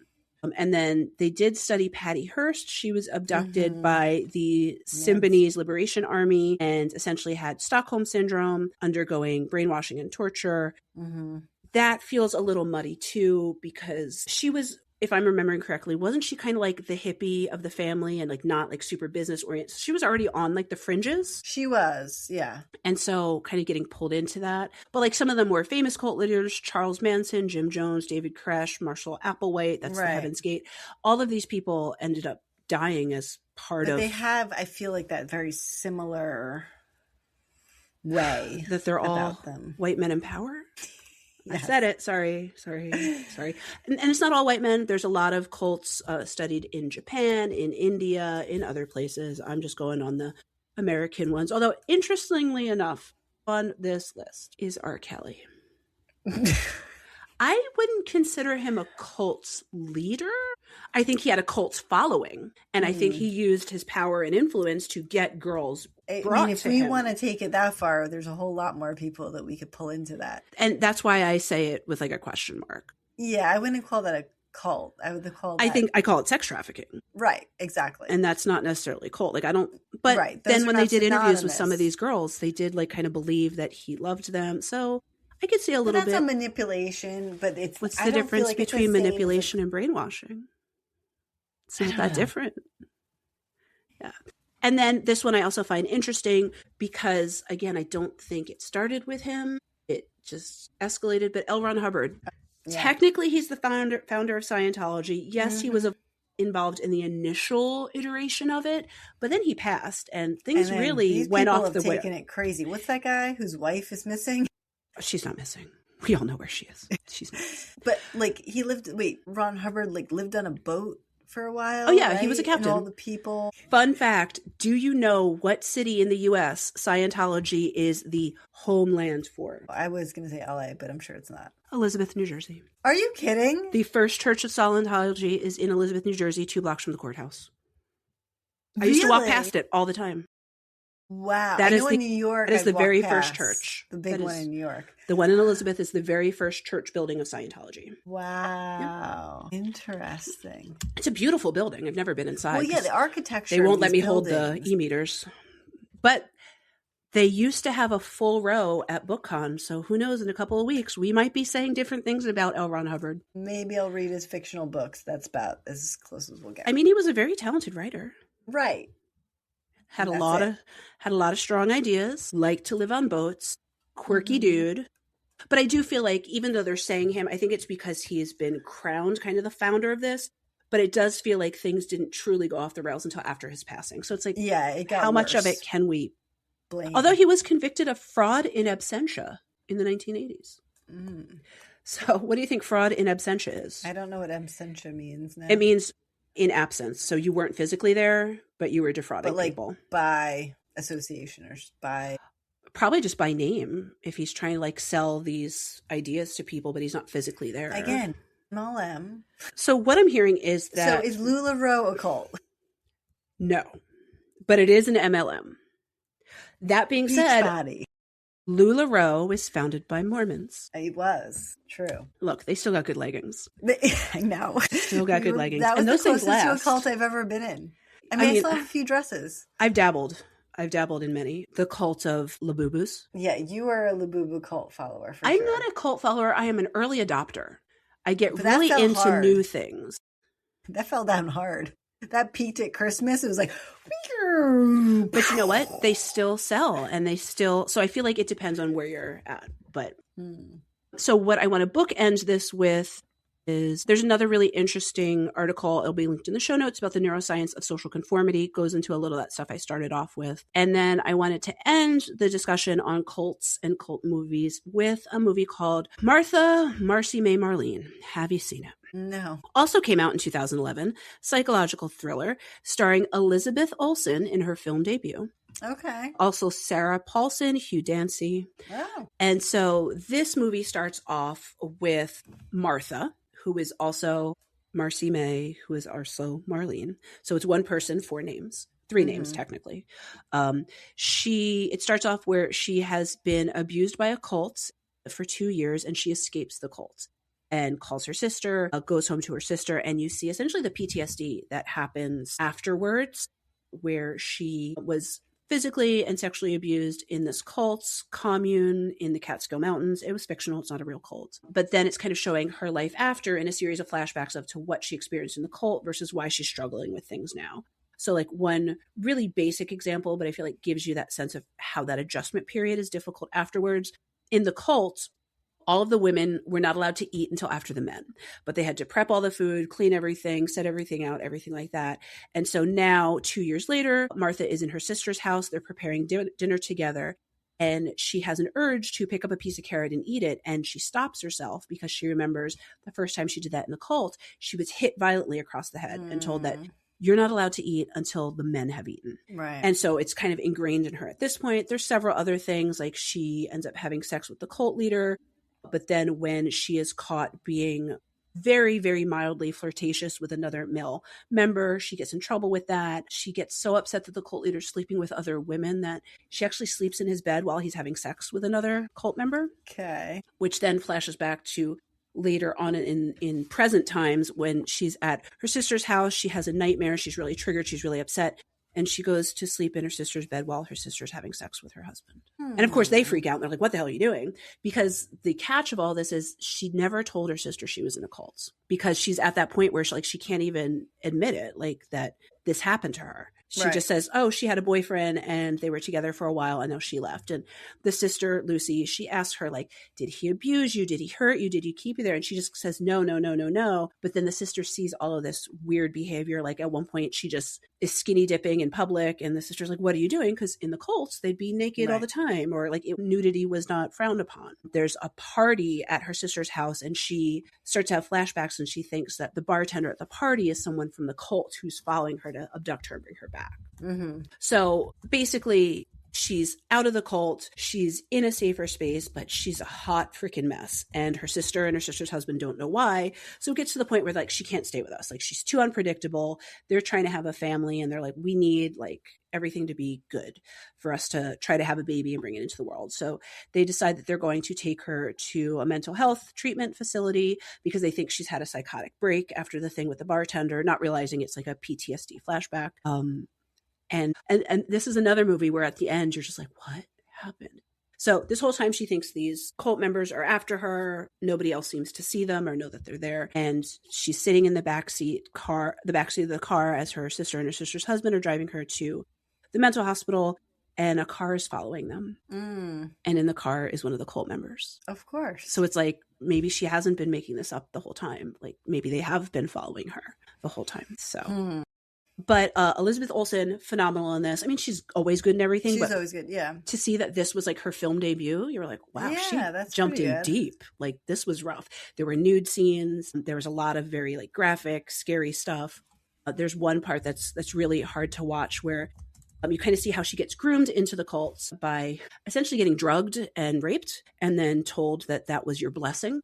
B: And then they did study Patty Hearst. She was abducted by the Symbionese Liberation Army and essentially had Stockholm Syndrome, undergoing brainwashing and torture. That feels a little muddy too, because she was, if I'm remembering correctly, wasn't she kind of like the hippie of the family and like not like super business oriented? She was already on like the fringes.
C: She was, yeah.
B: And so kind of getting pulled into that. But like some of them were famous cult leaders, Charles Manson, Jim Jones, David Koresh, Marshall Applewhite, that's the Heaven's Gate. All of these people ended up dying as part of...
C: They have, I feel like, that very similar way.
B: That they're all white men in power? Yes. I said it. Sorry. And it's not all white men. There's a lot of cults studied in Japan, in India, in other places. I'm just going on the American ones. Although, interestingly enough, on this list is R. Kelly. I wouldn't consider him a cult leader. I think he had a cult following. And I think he used his power and influence to get girls brought to him.
C: If we want to take it that far, there's a whole lot more people that we could pull into that.
B: And that's why I say it with like a question mark.
C: Yeah, I wouldn't call that a cult. I would call that...
B: I think I call it sex trafficking.
C: Right, exactly.
B: And that's not necessarily cult. Like I don't... But then when they did interviews with some of these girls, they did like kind of believe that he loved them. So... I could see a little bit.
C: That's a manipulation, but it's...
B: What's the difference between manipulation and brainwashing? It's not that different. Yeah. And then this one I also find interesting because, again, I don't think it started with him. It just escalated. But L. Ron Hubbard, technically he's the founder of Scientology. Yes, he was involved in the initial iteration of it, but then he passed and things really went off the way.
C: Taken it crazy. What's that guy whose wife is missing?
B: She's not missing. We all know where she is. She's not missing.
C: But Ron Hubbard lived on a boat for a while.
B: Oh yeah,
C: right?
B: He was a captain.
C: And all the people.
B: Fun fact, do you know what city in the US Scientology is the homeland for?
C: I was going to say LA, but I'm sure it's not.
B: Elizabeth, New Jersey.
C: Are you kidding?
B: The first church of Scientology is in Elizabeth, New Jersey, 2 blocks from the courthouse.
C: Really?
B: I used to walk past it all the time.
C: Wow.
B: That is
C: in New York.
B: That is the very first church.
C: The big one in New York.
B: The one in Elizabeth is the very first church building of Scientology.
C: Wow. Yep. Interesting.
B: It's a beautiful building. I've never been inside.
C: Well, yeah, the architecture.
B: They won't let me hold the e-meters. But they used to have a full row at BookCon, so who knows, in a couple of weeks, we might be saying different things about L. Ron Hubbard.
C: Maybe I'll read his fictional books. That's about as close as we'll get.
B: I mean, he was a very talented writer.
C: Right.
B: Had a lot of strong ideas, liked to live on boats, quirky dude. But I do feel like even though they're saying him, I think it's because he's been crowned kind of the founder of this. But it does feel like things didn't truly go off the rails until after his passing. So it's like,
C: it got
B: how
C: worse.
B: much of it can we
C: blame?
B: Although he was convicted of fraud in absentia in the 1980s. So what do you think fraud in absentia is?
C: I don't know what absentia means now.
B: It means in absence. So you weren't physically there, but you were defrauding people.
C: By association or by...
B: Probably just by name, if he's trying to sell these ideas to people, but he's not physically there.
C: Again, MLM.
B: So what I'm hearing is that...
C: So is LuLaRoe a cult?
B: No, but it is an MLM. That being said, LuLaRoe was founded by Mormons.
C: It was. True.
B: Look, they still got good leggings.
C: I know.
B: Still got good leggings.
C: That was
B: and those
C: the closest
B: things last.
C: to a cult I've ever been in. I mean, I still have a few dresses.
B: I've dabbled in many. The cult of Labubus.
C: Yeah, you are a Labubu cult follower.
B: I'm not a cult follower. I am an early adopter. I get really into new things.
C: That fell down hard. That peaked at Christmas. It was like...
B: But you know what? They still sell and so I feel like it depends on where you're at. But so what I want to bookend this with is there's another really interesting article. It'll be linked in the show notes about the neuroscience of social conformity. It goes into a little of that stuff I started off with. And then I wanted to end the discussion on cults and cult movies with a movie called Martha, Marcy, May, Marlene. Have you seen it?
C: No.
B: Also came out in 2011, psychological thriller starring Elizabeth Olsen in her film debut.
C: Okay.
B: Also Sarah Paulson, Hugh Dancy.
C: Oh.
B: And so this movie starts off with Martha, who is also Marcy May, who is also Marlene. So it's one person, 4 names. 3 names, technically. It starts off where she has been abused by a cult for 2 years, and she escapes the cult and calls her sister, goes home to her sister, and you see essentially the PTSD that happens afterwards, where she was physically and sexually abused in this cult's commune in the Catskill Mountains. It was fictional. It's not a real cult. But then it's kind of showing her life after in a series of flashbacks of to what she experienced in the cult versus why she's struggling with things now. So one really basic example, but I feel like gives you that sense of how that adjustment period is difficult afterwards. In the cult, all of the women were not allowed to eat until after the men, but they had to prep all the food, clean everything, set everything out, everything like that. And so now 2 years later, Martha is in her sister's house. They're preparing dinner together. And she has an urge to pick up a piece of carrot and eat it. And she stops herself because she remembers the first time she did that in the cult, she was hit violently across the head and told that you're not allowed to eat until the men have eaten.
C: Right.
B: And so it's kind of ingrained in her at this point. There's several other things, like she ends up having sex with the cult leader. But then when she is caught being very, very mildly flirtatious with another male member, she gets in trouble with that. She gets so upset that the cult leader's sleeping with other women that she actually sleeps in his bed while he's having sex with another cult member.
C: Okay.
B: Which then flashes back to later on in present times when she's at her sister's house. She has a nightmare. She's really triggered. She's really upset. And she goes to sleep in her sister's bed while her sister's having sex with her husband. And of course they freak out. They're like, what the hell are you doing? Because the catch of all this is she never told her sister she was in a cult, because she's at that point where she can't even admit it, that this happened to her. She just says, oh, she had a boyfriend and they were together for a while and now she left. And the sister, Lucy, she asks her, like, did he abuse you? Did he hurt you? Did he keep you there? And she just says, no, no, no, no, no. But then the sister sees all of this weird behavior. Like at one point, she just is skinny dipping in public. And the sister's like, what are you doing? Because in the cults, they'd be naked all the time, or like nudity was not frowned upon. There's a party at her sister's house and she starts to have flashbacks and she thinks that the bartender at the party is someone from the cult who's following her to abduct her and bring her back. So basically, she's out of the cult. She's in a safer space, but she's a hot freaking mess. And her sister and her sister's husband don't know why. So it gets to the point where like, she can't stay with us. Like she's too unpredictable. They're trying to have a family and they're like, we need like everything to be good for us to try to have a baby and bring it into the world. So they decide that they're going to take her to a mental health treatment facility because they think she's had a psychotic break after the thing with the bartender, not realizing it's like a PTSD flashback. And this is another movie where at the end, you're just like, what happened? So this whole time she thinks these cult members are after her. Nobody else seems to see them or know that they're there. And she's sitting in the backseat of the car as her sister and her sister's husband are driving her to the mental hospital, and a car is following them. And in the car is one of the cult members.
C: Of course.
B: So it's like, maybe she hasn't been making this up the whole time. Like maybe they have been following her the whole time. So... But Elizabeth Olsen, phenomenal in this. I mean, she's always good in everything.
C: She's
B: but
C: always good, yeah.
B: To see that this was like her film debut, you were like, wow, she jumped in deep. Like this was rough. There were nude scenes. There was a lot of very like graphic, scary stuff. There's one part that's really hard to watch where you kind of see how she gets groomed into the cults by essentially getting drugged and raped and then told that that was your blessing.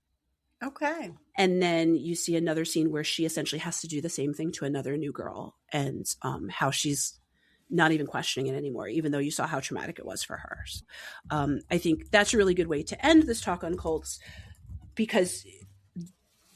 C: Okay.
B: And then you see another scene where she essentially has to do the same thing to another new girl, and how she's not even questioning it anymore, even though you saw how traumatic it was for her. I think that's a really good way to end this talk on cults, because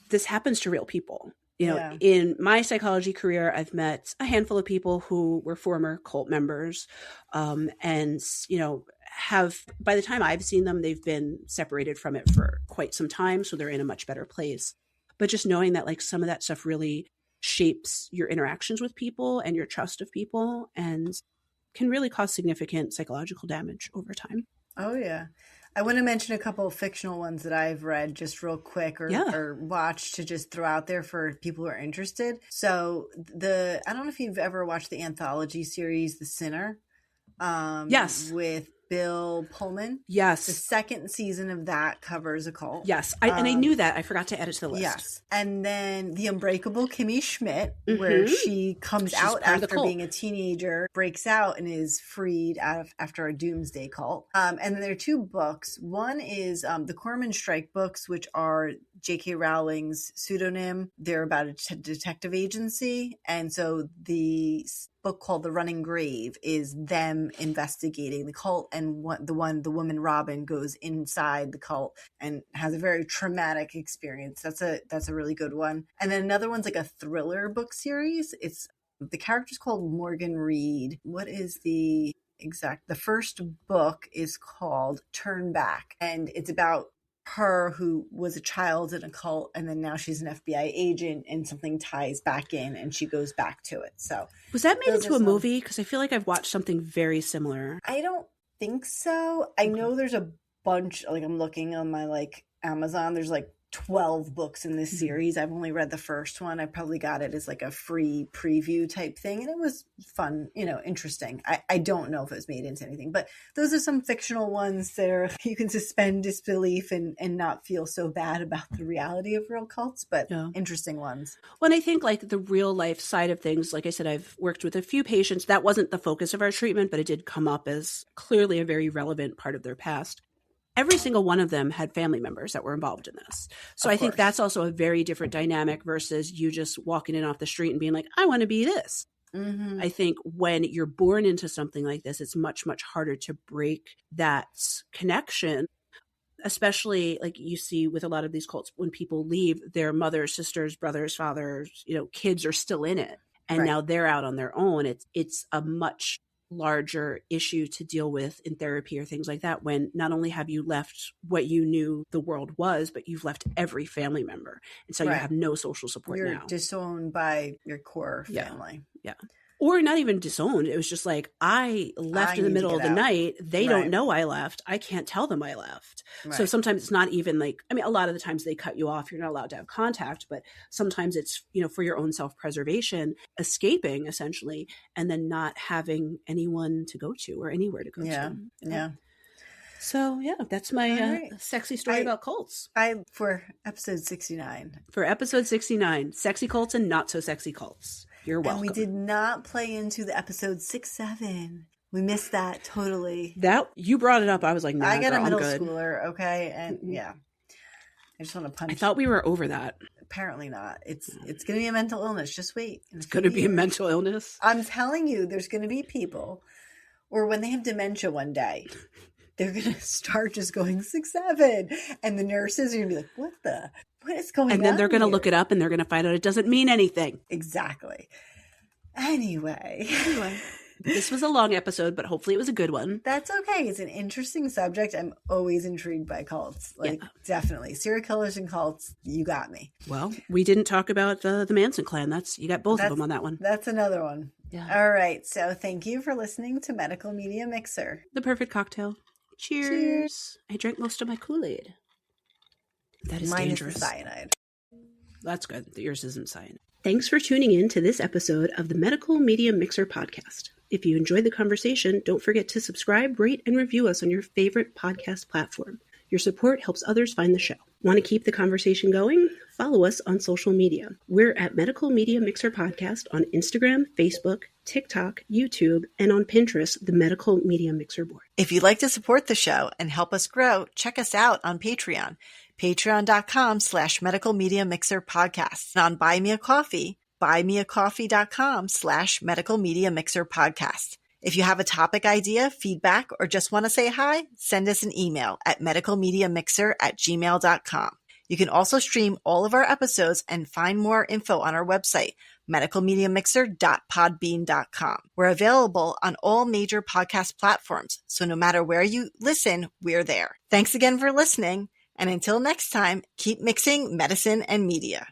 B: this happens to real people. You know, in my psychology career, I've met a handful of people who were former cult members, and, you know, have, by the time I've seen them, they've been separated from it for quite some time. So they're in a much better place. But just knowing that like some of that stuff really shapes your interactions with people and your trust of people and can really cause significant psychological damage over time.
C: Oh, yeah. I want to mention a couple of fictional ones that I've read just real quick or watched to just throw out there for people who are interested. So I don't know if you've ever watched the anthology series, The Sinner.
B: Yes.
C: With Bill Pullman.
B: Yes.
C: The second season of that covers a cult.
B: Yes. And I knew that. I forgot to add it to the list. Yes.
C: And then The Unbreakable Kimmy Schmidt, where she comes out after being a teenager, breaks out and is freed after a doomsday cult. And then there are two books. One is the Corman Strike books, which are J.K. Rowling's pseudonym. They're about a detective agency. And so the book called The Running Grave is them investigating the cult, and the woman Robin goes inside the cult and has a very traumatic experience. That's a really good one. And then another one's like a thriller book series. It's the character's called Morgan Reed. What is the first book is called Turn Back, and it's about her who was a child in a cult, and then now she's an FBI agent, and something ties back in and she goes back to it. So
B: was that made into a movie? Because I feel like I've watched something very similar.
C: I don't think so. I know there's a bunch, like I'm looking on my like Amazon, there's like 12 books in this series. I've only read the first one. I probably got it as like a free preview type thing, and it was fun, interesting. I don't know if it was made into anything, but those are some fictional ones that you can suspend disbelief and not feel so bad about the reality of real cults, but interesting ones.
B: Well, and I think like the real life side of things, like I said, I've worked with a few patients. That wasn't the focus of our treatment, but it did come up as clearly a very relevant part of their past. Every single one of them had family members that were involved in this. So I think that's also a very different dynamic versus you just walking in off the street and being like, I want to be this. Mm-hmm. I think when you're born into something like this, it's much, much harder to break that connection, especially like you see with a lot of these cults, when people leave, their mothers, sisters, brothers, fathers, kids are still in it. And now they're out on their own. It's a much larger issue to deal with in therapy or things like that, when not only have you left what you knew the world was, but you've left every family member, and so you have no social support. You're
C: disowned by your core family.
B: Or not even disowned. It was just like, I left in the middle of the night. They don't know I left. I can't tell them I left. Right. So sometimes it's not even like, I mean, a lot of the times they cut you off. You're not allowed to have contact, but sometimes it's, for your own self-preservation, escaping essentially, and then not having anyone to go to or anywhere to go to.
C: Yeah.
B: So that's my sexy story about cults.
C: For episode 69.
B: For episode 69, sexy cults and not so sexy cults. You're welcome.
C: And we did not play into the episode 6-7. We missed that totally.
B: That you brought it up. I was like, nah,
C: I got
B: girl,
C: a middle
B: I'm good.
C: schooler, okay, and I just want to punch.
B: I thought we were over that.
C: Apparently not. It's going to be a mental illness. Just wait.
B: It's going to be a mental illness.
C: I'm telling you, there's going to be people, or when they have dementia one day, they're going to start just going 6-7, and the nurses are going to be like, what is going on?
B: And then they're going to
C: here?
B: look it up and they're going to find out it doesn't mean anything.
C: Exactly. Anyway.
B: This was a long episode, but hopefully it was a good one.
C: That's okay. It's an interesting subject. I'm always intrigued by cults. Definitely. Serial killers and cults, you got me.
B: Well, we didn't talk about the Manson clan. You got both of them on that one.
C: That's another one. Yeah. All right. So thank you for listening to Medical Media Mixer.
B: The perfect cocktail. Cheers. I drank most of my Kool-Aid. That is dangerous.
C: Is the cyanide.
B: That's good that yours isn't cyanide.
A: Thanks for tuning in to this episode of the Medical Media Mixer podcast. If you enjoyed the conversation, don't forget to subscribe, rate, and review us on your favorite podcast platform. Your support helps others find the show. Want to keep the conversation going? Follow us on social media. We're at Medical Media Mixer Podcast on Instagram, Facebook, TikTok, YouTube, and on Pinterest, the Medical Media Mixer board.
C: If you'd like to support the show and help us grow, check us out on Patreon. Patreon.com/Medical Media Mixer Podcast. And on Buy Me a Coffee, buymeacoffee.com/Medical Media Mixer Podcast. If you have a topic idea, feedback, or just want to say hi, send us an email at medicalmediamixer@gmail.com. You can also stream all of our episodes and find more info on our website, medicalmediamixer.podbean.com. We're available on all major podcast platforms, so no matter where you listen, we're there. Thanks again for listening, and until next time, keep mixing medicine and media.